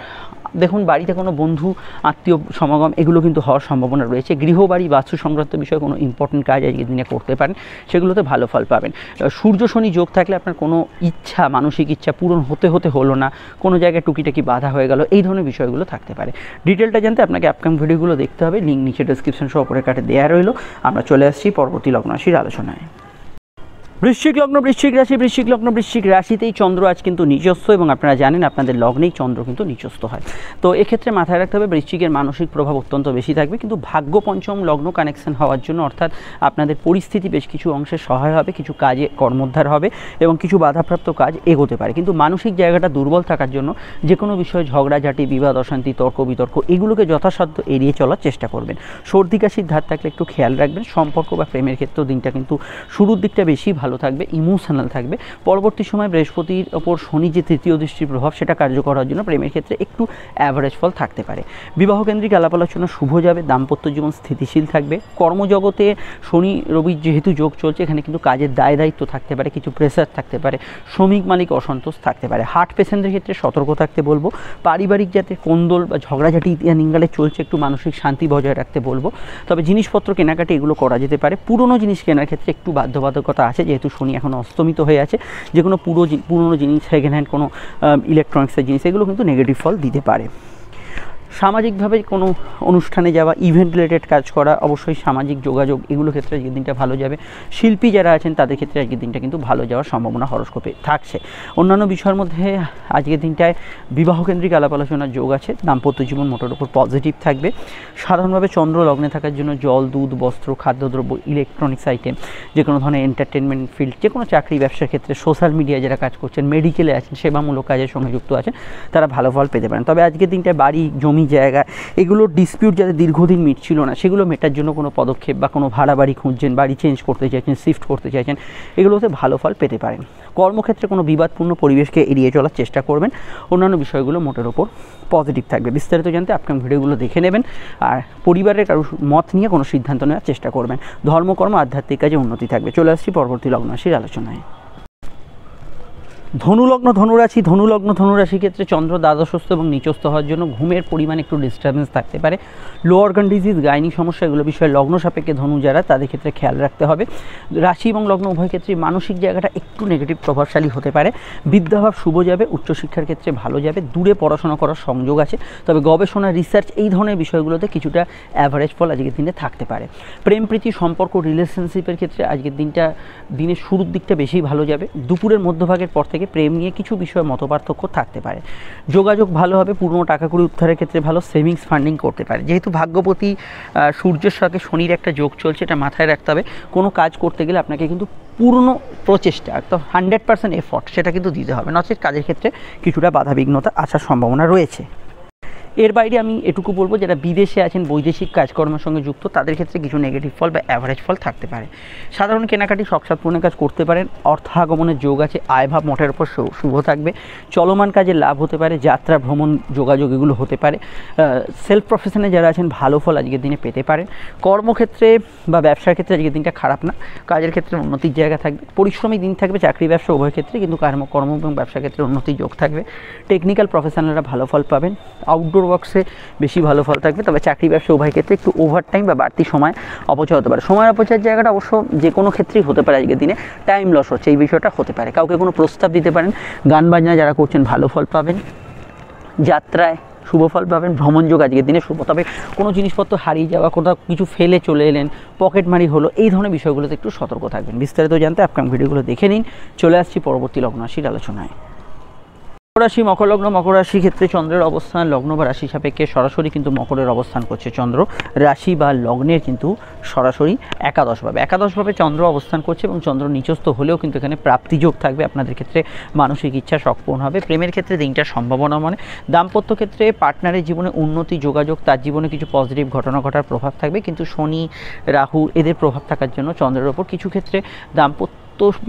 দেখুন, বাড়িতে কোনো বন্ধু আত্মীয় সমাগম এগুলো কিন্তু হওয়ার সম্ভাবনা রয়েছে। গৃহবাড়ি, বাস্তু সংক্রান্ত বিষয়ে কোনো ইম্পর্টেন্ট কাজ আজকের দিনে করতে পারেন, সেগুলোতে ভালো ফল পাবেন। সূর্য শনি যোগ থাকলে আপনার কোনো ইচ্ছা, মানসিক ইচ্ছা পূরণ হতে হলো না, কোনো জায়গায় টুকিটাকি বাধা হয়ে গেল, এই ধরনের বিষয়গুলো থাকতে পারে। ডিটেলটা জানতে আপনাকে আপকামিং ভিডিওগুলো দেখতে হবে, লিঙ্ক নিচে ডেসক্রিপশন সহ উপরে কাটে দেওয়া রইল। আমরা চলে আসছি পরবর্তী লগ্ন রাশির আলোচনায়। বৃশ্চিক লগ্ন, বৃশ্চিক রাশি, বৃশ্চিক লগ্ন, বৃশ্চিক রাশিতেই চন্দ্র আজ কিন্তু নিজস্ব, এবং আপনারা জানেন আপনাদের লগ্নেই চন্দ্র কিন্তু নিজস্ব হয়। তো এক্ষেত্রে মাথায় রাখতে হবে বৃশ্চিকের মানসিক প্রভাব অত্যন্ত বেশি থাকবে, কিন্তু ভাগ্য পঞ্চম লগ্ন কানেকশন হওয়ার জন্য, অর্থাৎ আপনাদের পরিস্থিতি বেশ কিছু অংশে সহায় হবে, কিছু কাজে কর্মোদ্ধার হবে এবং কিছু বাধাপ্রাপ্ত কাজ এগোতে পারে। কিন্তু মানসিক জায়গাটা দুর্বল থাকার জন্য যে কোনো বিষয়ে ঝগড়াঝাটি, বিবাদ, অশান্তি, তর্ক বিতর্ক এগুলোকে যথাসাধ্য এড়িয়ে চলার চেষ্টা করবেন। সর্দি কাশির ধার থাকলে একটু খেয়াল রাখবেন। সম্পর্ক বা প্রেমের ক্ষেত্রেও দিনটা কিন্তু শুরুর দিকটা বেশি ভালো থাকবে, ইমোশনাল থাকবে। পরবর্তী সময় বৃহস্পতির ওপর শনি যে তৃতীয় দৃষ্টির প্রভাব সেটা কার্যকর হওয়ার জন্য প্রেমের ক্ষেত্রে একটু অ্যাভারেজ ফল থাকতে পারে। বিবাহ কেন্দ্রিক আলাপ আলোচনা শুভ যাবে, দাম্পত্য জীবন স্থিতিশীল থাকবে। কর্মজগতে শনি রবির যেহেতু যোগ চলছে, এখানে কিন্তু কাজের দায় দায়িত্ব থাকতে পারে, কিছু প্রেসার থাকতে পারে, শ্রমিক মালিক অসন্তোষ থাকতে পারে। হার্ট পেশেন্টের ক্ষেত্রে সতর্ক থাকতে বলবো। পারিবারিক যাতে কোন্দল বা ঝগড়াঝাটি নিঙ্গালে চলছে, একটু মানসিক শান্তি বজায় রাখতে বলবো। তবে জিনিসপত্র কেনাকাটি এগুলো করা যেতে পারে। পুরনো জিনিস কেনার ক্ষেত্রে একটু বাধ্যবাধকতা আছে, যেহেতু শনি এখন অস্তমিত হয়ে আছে। যে কোনো পুরনো জিনিস, সেকেন্ড হ্যান্ড কোনো ইলেকট্রনিক্সের জিনিস এগুলো কিন্তু নেগেটিভ ফল দিতে পারে। সামাজিকভাবে কোনো অনুষ্ঠানে যাওয়া, ইভেন্ট রিলেটেড কাজ করা, অবশ্যই সামাজিক যোগাযোগ এগুলো ক্ষেত্রে আজকের দিনটা ভালো যাবে। শিল্পী যারা আছেন তাদের ক্ষেত্রে আজকের দিনটা কিন্তু ভালো যাওয়ার সম্ভাবনা হরস্কোপে থাকছে। অন্যান্য বিষয়ের মধ্যে আজকের দিনটায় বিবাহকেন্দ্রিক আলাপ আলোচনার যোগ আছে। দাম্পত্য জীবন মোটের উপর পজিটিভ থাকবে। সাধারণভাবে চন্দ্র লগ্নে থাকার জন্য জল, দুধ, বস্ত্র, খাদ্যদ্রব্য, ইলেকট্রনিক্স আইটেম, যে কোনো ধরনের এন্টারটেনমেন্ট ফিল্ড, যে কোনো চাকরি ব্যবসার ক্ষেত্রে, সোশ্যাল মিডিয়ায় যারা কাজ করছেন, মেডিকেলে আছেন, সেবামূলক কাজের সঙ্গে যুক্ত আছেন, তারা ভালো ফল পেতে পারেন। তবে আজকের দিনটায় বাড়ি, জমি, জায়গা এগুলোর ডিসপিউট যাদের দীর্ঘদিন মিটছিল না, সেগুলো মেটার জন্য কোনো পদক্ষেপ বা কোনো ভাড়া বাড়ি খুঁজছেন, বাড়ি চেঞ্জ করতে চাইছেন, শিফট করতে চাইছেন, এগুলোতে ভালো ফল পেতে পারেন। কর্মক্ষেত্রে কোনো বিবাদপূর্ণ পরিবেশকে এড়িয়ে চলার চেষ্টা করবেন। অন্যান্য বিষয়গুলো মোটের ওপর পজিটিভ থাকবে। বিস্তারিত জানতে আপকামিং ভিডিওগুলো দেখে নেবেন, আর পরিবারের কারো মত নিয়ে কোনো সিদ্ধান্ত নেওয়ার চেষ্টা করবেন। ধর্মকর্ম, আধ্যাত্মিক কাজে উন্নতি থাকবে। চলে আসছি পরবর্তী লগ্ন রাশির আলোচনায়। ধনুলগ্ন, ধনুরাশি, ধনুলগ্ন, ধনুরাশির ক্ষেত্রে চন্দ্র দ্বাদশস্থ এবং নিচস্থ হওয়ার জন্য ঘুমের পরিমাণ একটু ডিস্টারবেন্স থাকতে পারে। লো অর্গান ডিজিজ, গাইনি সমস্যা এগুলো বিষয়ে লগ্ন সাপেক্ষে ধনু যারা তাদের ক্ষেত্রে খেয়াল রাখতে হবে। রাশি এবং লগ্ন উভয় ক্ষেত্রে মানসিক জায়গাটা একটু নেগেটিভ প্রভাবশালী হতে পারে। বিদ্যাভাব শুভ যাবে, উচ্চশিক্ষার ক্ষেত্রে ভালো যাবে, দূরে পড়াশোনা করার সংযোগ আছে। তবে গবেষণা, রিসার্চ এই ধরনের বিষয়গুলোতে কিছুটা অ্যাভারেজ ফল আজকের দিনে থাকতে পারে। প্রেম প্রীতি সম্পর্ক, রিলেশনশিপের ক্ষেত্রে আজকের দিনটা দিনের শুরুর দিকটা বেশি ভালো যাবে। দুপুরের মধ্যভাগের পর থেকে প্রেম নিয়ে কিছু বিষয়ে মতপার্থক্য থাকতে পারে। যোগাযোগ ভালো হবে, পুরনো টাকা কড়ি উদ্ধারের ক্ষেত্রে ভালো, সেভিংস ফান্ডিং করতে পারে। যেহেতু ভাগ্যপতি সূর্যের সাথে শনির একটা যোগ চলছে, এটা মাথায় রাখতে হবে। কোনো কাজ করতে গেলে আপনাকে কিন্তু পূর্ণ প্রচেষ্টা, তো 100% এফর্ট সেটা কিন্তু দিতে হবে, নচেত কাজের ক্ষেত্রে কিছুটা বাধাবিঘ্নতা আসার সম্ভাবনা রয়েছে। এর বাইরে আমি এটুকু বলবো, যারা বিদেশে আছেন, বৈদেশিক কাজকর্মের সঙ্গে যুক্ত, তাদের ক্ষেত্রে কিছু নেগেটিভ ফল বা অ্যাভারেজ ফল থাকতে পারে। সাধারণ কেনাকাটি, শখসাদ পূরণের কাজ করতে পারেন। অর্থ আগমনের যোগ আছে, আয়ভাব মোটের উপর শুভ থাকবে। চলমান কাজে লাভ হতে পারে, যাত্রা, ভ্রমণ, যোগাযোগ এগুলো হতে পারে। সেলফ প্রফেশনে যারা আছেন ভালো ফল আজকের দিনে পেতে পারেন। কর্মক্ষেত্রে বা ব্যবসার ক্ষেত্রে আজকের দিনটা খারাপ না, কাজের ক্ষেত্রে উন্নতির জায়গা থাকবে। পরিশ্রমী দিন থাকবে চাকরি ব্যবসা উভয় ক্ষেত্রে, কিন্তু কর্ম এবং ব্যবসার ক্ষেত্রে উন্নতির যোগ থাকবে। টেকনিক্যাল প্রফেশনালরা ভালো ফল পাবেন। আউটডোর ওয়ার্কসে বেশি ভালো ফল থাকবে। তবে চাকরি ব্যবসা উভয় ক্ষেত্রে একটু ওভারটাইম বা বাড়তি সময় অপচয় হতে পারে। সময় অপচয়ের জায়গাটা অবশ্য যে কোনো ক্ষেত্রেই হতে পারে। আজকের দিনে টাইম লস হচ্ছে, এই বিষয়টা হতে পারে। কাউকে কোনো প্রস্তাব দিতে পারেন। গান বাজনা যারা করছেন ভালো ফল পাবেন। যাত্রায় শুভ ফল পাবেন। ভ্রমণ যোগ আজকের দিনে শুভ, তবে কোনো জিনিসপত্র হারিয়ে যাওয়া, কোথাও কিছু ফেলে চলে এলেন, পকেটমারি হলো, এই ধরনের বিষয়গুলোতে একটু সতর্ক থাকবেন। বিস্তারিত জানতে আপকামিং ভিডিওগুলো দেখে নিন। চলে আসছি পরবর্তী লগ্ন রাশির আলোচনায়। রাশি মকর লগ্ন। মকর রাশির ক্ষেত্রে চন্দ্রের অবস্থান লগ্ন বা রাশি সাপেক্ষে সরাসরি কিন্তু মকরের অবস্থান করছে চন্দ্র, রাশি বা লগ্নের কিন্তু সরাসরি একাদশভাবে চন্দ্র অবস্থান করছে এবং চন্দ্র নিচস্থ হলেও কিন্তু এখানে প্রাপ্তিযোগ থাকবে। আপনাদের ক্ষেত্রে মানসিক ইচ্ছা শখ পূরণ হবে। প্রেমের ক্ষেত্রে দিনটার সম্ভাবনা, মানে দাম্পত্য ক্ষেত্রে পার্টনারের জীবনে উন্নতি, যোগাযোগ, তার জীবনে কিছু পজিটিভ ঘটনা ঘটার প্রভাব থাকবে, কিন্তু শনি রাহু এদের প্রভাব থাকার জন্য চন্দ্রের ওপর কিছু ক্ষেত্রে দাম্পত্য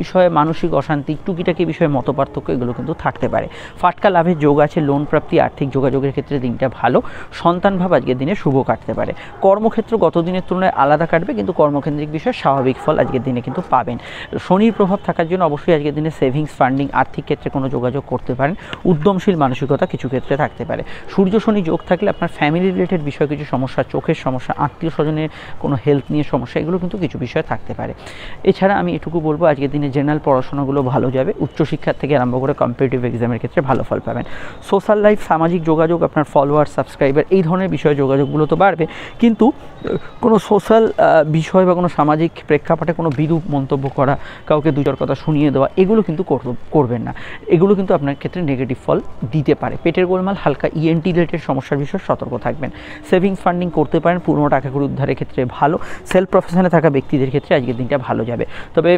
বিষয়ে মানসিক অশান্তি, টুকিটাকি বিষয়ে মতপার্থক্য এগুলো কিন্তু থাকতে পারে। ফাটকা লাভের যোগ আছে, লোন প্রাপ্তি, আর্থিক যোগাযোগের ক্ষেত্রে দিনটা ভালো। সন্তান ভাব আজকের দিনে শুভ কাটতে পারে। কর্মক্ষেত্র গত দিনের তুলনায় আলাদা কাটবে, কিন্তু কর্মকেন্দ্রিক বিষয়ে স্বাভাবিক ফল আজকের দিনে কিন্তু পাবেন। শনির প্রভাব থাকার জন্য অবশ্যই আজকের দিনে সেভিংস, ফান্ডিং, আর্থিক ক্ষেত্রে কোনো যোগাযোগ করতে পারেন। উদ্যমশীল মানসিকতা কিছু ক্ষেত্রে থাকতে পারে। সূর্য শনি যোগ থাকলে আপনার ফ্যামিলি রিলেটেড বিষয়ে কিছু সমস্যা, চোখের সমস্যা, আত্মীয় স্বজনের কোনো হেলথ নিয়ে সমস্যা, এগুলো কিন্তু কিছু বিষয় থাকতে পারে। এছাড়া আমি এটুকু বলবো আজকের দিনে জেনারেল পড়াশোনাগুলো ভালো যাবে। উচ্চশিক্ষার থেকে আরম্ভ করে কম্পিটিটিভ এক্সামের ক্ষেত্রে ভালো ফল পাবেন। সোশ্যাল লাইফ, সামাজিক যোগাযোগ, আপনার ফলোয়ার, সাবস্ক্রাইবার, এই ধরনের বিষয়ে যোগাযোগগুলো তো বাড়বে, কিন্তু কোনো সোশ্যাল বিষয় বা কোনো সামাজিক প্রেক্ষাপটে কোনো বিরূপ মন্তব্য করা, কাউকে দুচার কথা শুনিয়ে দেওয়া, এগুলো কিন্তু করবেন না। এগুলো কিন্তু আপনার ক্ষেত্রে নেগেটিভ ফল দিতে পারে। পেটের গোলমাল, হালকা ইএনটি রিলেটেড সমস্যার বিষয়ে সতর্ক থাকবেন। সেভিংস, ফান্ডিং করতে পারেন, পুরনো টাকাগুলো উদ্ধারের ক্ষেত্রে ভালো। সেলফ প্রফেশনে থাকা ব্যক্তিদের ক্ষেত্রে আজকের দিনটা ভালো যাবে, তবে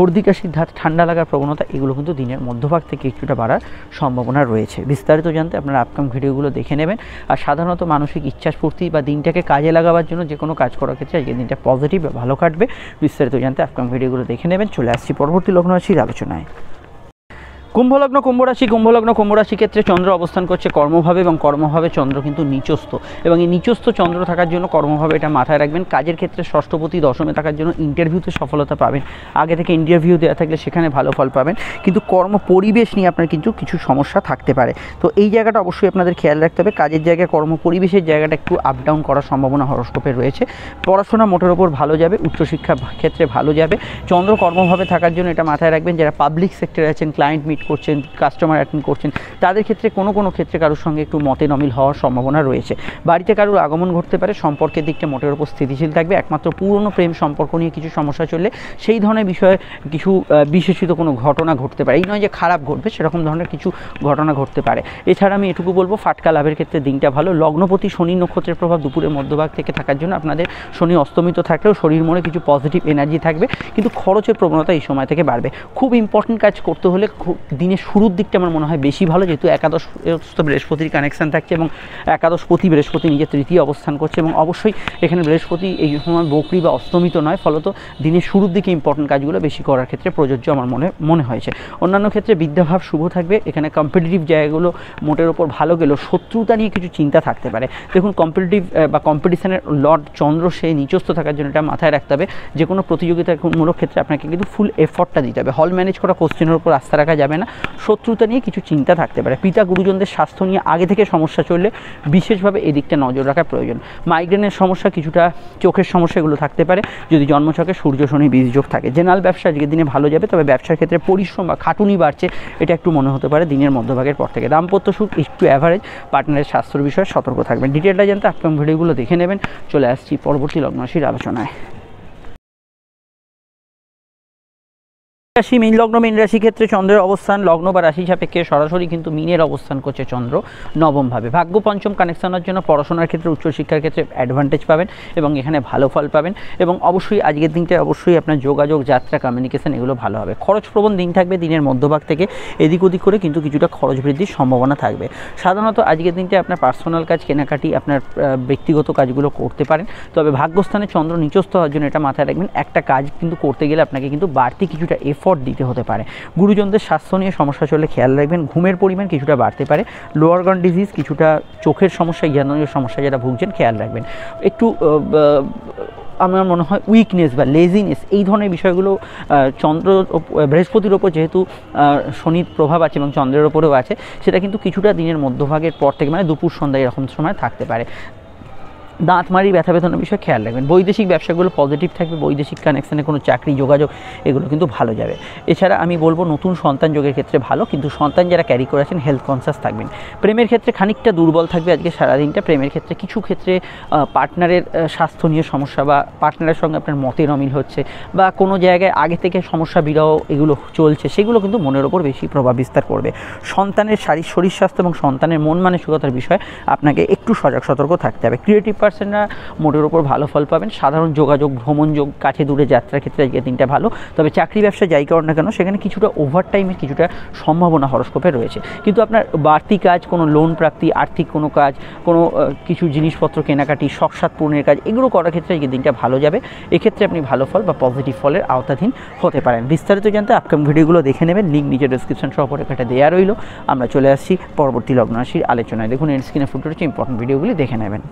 সর্দি কাশি, ঠান্ডা লাগার প্রবণতা এগুলো কিন্তু দিনের মধ্যভাগ থেকে কিছুটা বাড়ার সম্ভাবনা রয়েছে। বিস্তারিত জানতে আপনারা আপকামিং ভিডিওগুলো দেখে নেবেন। আর সাধারণত মানসিক ইচ্ছাস্ফূর্তি বা দিনটাকে কাজে লাগাবার জন্য যে কোনো কাজ করার ক্ষেত্রে আজকের দিনটা পজিটিভ বা ভালো কাটবে। বিস্তারিত জানতে আপকামিং ভিডিওগুলো দেখে নেবেন। চলে আসছি পরবর্তী লগ্ন রাশির আলোচনায়। কুম্ভলগ্ন কুম্ভ রাশি ক্ষেত্রে চন্দ্র অবস্থান করছে কর্মভাবে, এবং কর্মভাবে চন্দ্র কিন্তু নিচস্থ, এবং এই নিচস্থ চন্দ্র থাকার জন্য কর্মভাবে এটা মাথায় রাখবেন। কাজের ক্ষেত্রে ষষ্ঠপতি দশমে থাকার জন্য ইন্টারভিউতে সফলতা পাবেন। আগে থেকে ইন্টারভিউ দেওয়া থাকলে সেখানে ভালো ফল পাবেন, কিন্তু কর্ম পরিবেশ নিয়ে আপনার কিন্তু কিছু সমস্যা থাকতে পারে। তো এই জায়গাটা অবশ্যই আপনাদের খেয়াল রাখতে হবে। কাজের জায়গায় কর্ম পরিবেশের জায়গাটা একটু আপ ডাউন করার সম্ভাবনা হরস্কোপে রয়েছে। পড়াশোনা মোটের ওপর ভালো যাবে, উচ্চশিক্ষা ক্ষেত্রে ভালো যাবে। চন্দ্র কর্মভাবে থাকার জন্য এটা মাথায় রাখবেন। যারা পাবলিক সেক্টরে আছেন, ক্লায়েন্ট মিট করছেন, কাস্টমার অ্যাটেন্ড করছেন, তাদের ক্ষেত্রে কোনো ক্ষেত্রে কারোর সঙ্গে একটু মতে নমিল হওয়ার সম্ভাবনা রয়েছে। বাড়িতে কারোর আগমন ঘটতে পারে। সম্পর্কের দিকটা মোটের ওপর স্থিতিশীল থাকবে। একমাত্র পুরনো প্রেম সম্পর্ক নিয়ে কিছু সমস্যা চললে সেই ধরনের বিষয়ে কিছু বিশেষিত কোনো ঘটনা ঘটতে পারে। এই নয় যে খারাপ ঘটবে, সেরকম ধরনের কিছু ঘটনা ঘটতে পারে। এছাড়া আমি এটুকু বলবো, ফাটকা লাভের ক্ষেত্রে দিনটা ভালো। লগ্নপতি শনি নক্ষত্রের প্রভাব দুপুরের মধ্যভাগ থেকে থাকার জন্য আপনাদের শনি অস্তমিত থাকলেও শরীর মনে কিছু পজিটিভ এনার্জি থাকবে, কিন্তু খরচের প্রবণতা এই সময় থেকে বাড়বে। খুব ইম্পর্টেন্ট কাজ করতে হলে দিনের শুরুর দিকটা আমার মনে হয় বেশি ভালো, যেহেতু একাদশ বৃহস্পতির কানেকশান থাকছে, এবং একাদশপতি বৃহস্পতি নিজের তৃতীয় অবস্থান করছে, এবং অবশ্যই এখানে বৃহস্পতি এই সময় বকরি বা অস্তমিত নয়, ফলত দিনের শুরুর দিকে ইম্পর্টেন্ট কাজগুলো বেশি করার ক্ষেত্রে প্রযোজ্য আমার মনে হয়েছে। অন্যান্য ক্ষেত্রে বিদ্যাভাব শুভ থাকবে। এখানে কম্পিটিটিভ জায়গাগুলো মোটের ওপর ভালো গেলেও শত্রুতা নিয়ে কিছু চিন্তা থাকতে পারে। দেখুন, কম্পিটিটিভ বা কম্পিটিশনের লর্ড চন্দ্র সে নিচস্থ থাকার জন্য এটা মাথায় রাখতে হবে। যে কোনো প্রতিযোগিতামূলক ক্ষেত্রে আপনাকে কিন্তু ফুল এফর্টটা দিতে হবে। হল ম্যানেজ করা কোশ্চেনের উপর আস্থা রাখা যাবে না। শত্রুতা নিয়ে কিছু চিন্তা থাকতে পারে। পিতা গুরুজনদের স্বাস্থ্য নিয়ে আগে থেকে সমস্যা চললে বিশেষভাবে এদিকটা নজর রাখা প্রয়োজন। মাইগ্রেনের সমস্যা, কিছুটা চোখের সমস্যা, এগুলো থাকতে পারে যদি জন্মছকে সূর্য শনি বীজযোগ থাকে। জেনারেল ব্যবসা আজকের দিনে ভালো যাবে, তবে ব্যবসার ক্ষেত্রে পরিশ্রম বা খাটুনি বাড়ছে, এটা একটু মনে হতে পারে দিনের মধ্যভাগের পর থেকে। দাম্পত্য সুখ একটু অ্যাভারেজ। পার্টনারের স্বাস্থ্যের বিষয়ে সতর্ক থাকবেন। ডিটেলটা জানতে আপকামিং ভিডিওগুলো দেখে নেবেন। চলে আসছি পরবর্তী লগ্ন রাশির আলোচনায়। রাশি মীন লগ্ন। মীন রাশি ক্ষেত্রে চন্দ্রের অবস্থান লগ্ন বা রাশি সাপেক্ষে সরাসরি কিন্তু মীনের অবস্থান করছে চন্দ্র নবমভাবে। ভাগ্য পঞ্চম কানেকশনের জন্য পড়াশোনার ক্ষেত্রে, উচ্চশিক্ষার ক্ষেত্রে অ্যাডভান্টেজ পাবেন এবং এখানে ভালো ফল পাবেন। এবং অবশ্যই আজকের দিনটা অবশ্যই আপনার যোগাযোগ, যাত্রা, কমিউনিকেশন এগুলো ভালো হবে। খরচপ্রবণ দিন থাকবে। দিনের মধ্যভাগ থেকে এদিক ওদিক করে কিন্তু কিছুটা খরচ বৃদ্ধির সম্ভাবনা থাকবে। সাধারণত আজকের দিনটা আপনার পার্সোনাল কাজ, কেনাকাটি, আপনার ব্যক্তিগত কাজগুলো করতে পারেন, তবে ভাগ্যস্থানে চন্দ্র নিচস্থ হওয়ার জন্য এটা মাথায় রাখবেন। একটা কাজ কিন্তু করতে গেলে আপনাকে কিন্তু বাড়তি কিছুটা এফর্ট দিতে হতে পারে। গুরুজনদের স্বাস্থ্য নিয়ে সমস্যা চলে খেয়াল রাখবেন। ঘুমের পরিমাণ কিছুটা বাড়তে পারে। লোয়ার গান ডিজিজ, কিছুটা চোখের সমস্যা, জ্ঞানের সমস্যা যারা ভুগছেন খেয়াল রাখবেন। একটু আমার মনে হয় উইকনেস বা লেজিনেস, এই ধরনের বিষয়গুলো চন্দ্র বৃহস্পতির ওপর যেহেতু শনির প্রভাব আছে এবং চন্দ্রের ওপরেও আছে, সেটা কিন্তু কিছুটা দিনের মধ্যভাগের পর থেকে, মানে দুপুর সন্ধ্যা এরকম সময় থাকতে পারে। দাঁতমারি ব্যথা বেদনার বিষয়ে খেয়াল রাখবেন। বৈদেশিক ব্যবসাগুলো পজিটিভ থাকবে, বৈদেশিক কানেকশানে কোনো চাকরি যোগাযোগ এগুলো কিন্তু ভালো যাবে। এছাড়া আমি বলবো নতুন সন্তান যোগের ক্ষেত্রে ভালো, কিন্তু সন্তান যারা ক্যারি করে আছেন হেলথ কনসাস থাকবেন। প্রেমের ক্ষেত্রে খানিকটা দুর্বল থাকবে আজকে সারাদিনটা। প্রেমের ক্ষেত্রে কিছু ক্ষেত্রে পার্টনারের স্বাস্থ্য নিয়ে সমস্যা বা পার্টনারের সঙ্গে আপনার মতের অমিল হচ্ছে বা কোনো জায়গায় আগে থেকে সমস্যা বিরহ এগুলো চলছে, সেগুলো কিন্তু মনের ওপর বেশি প্রভাব বিস্তার করবে। সন্তানের শরীর স্বাস্থ্য এবং সন্তানের মন মানসিকতার বিষয়ে আপনাকে একটু সজাগ সতর্ক থাকতে হবে। ক্রিয়েটিভ পার্সনরা মোটের ওপর ভালো ফল পাবেন। সাধারণ যোগাযোগ, ভ্রমণ যোগ, কাছে দূরে যাত্রার ক্ষেত্রে আজকে দিনটা ভালো। তবে চাকরি ব্যবসা যাই করুন না কেন সেখানে কিছুটা ওভার টাইমের কিছুটা সম্ভাবনা হরস্কোপে রয়েছে। কিন্তু আপনার বাড়তি কাজ, কোনো লোন প্রাপ্তি, আর্থিক কোনো কাজ, কোনো কিছু জিনিসপত্র কেনাকাটি, শখসাদ পূরণের কাজ, এগুলো করার ক্ষেত্রে আজকে দিনটা ভালো যাবে। এক্ষেত্রে আপনি ভালো ফল বা পজিটিভ ফলের আওতাধীন হতে পারেন। বিস্তারিত জানতে আপকামিং ভিডিওগুলো দেখে নেবেন, লিঙ্ক নিচে ডেসক্রিপশন সহ রেখাটা দেওয়া রইল। আমরা চলে আসছি পরবর্তী লগ্ন রাশির আলোচনায়। দেখুন এন্ড স্ক্রিনে ফুটে রয়েছে ইম্পর্টেন্ট ভিডিওগুলি দেখে নেবেন।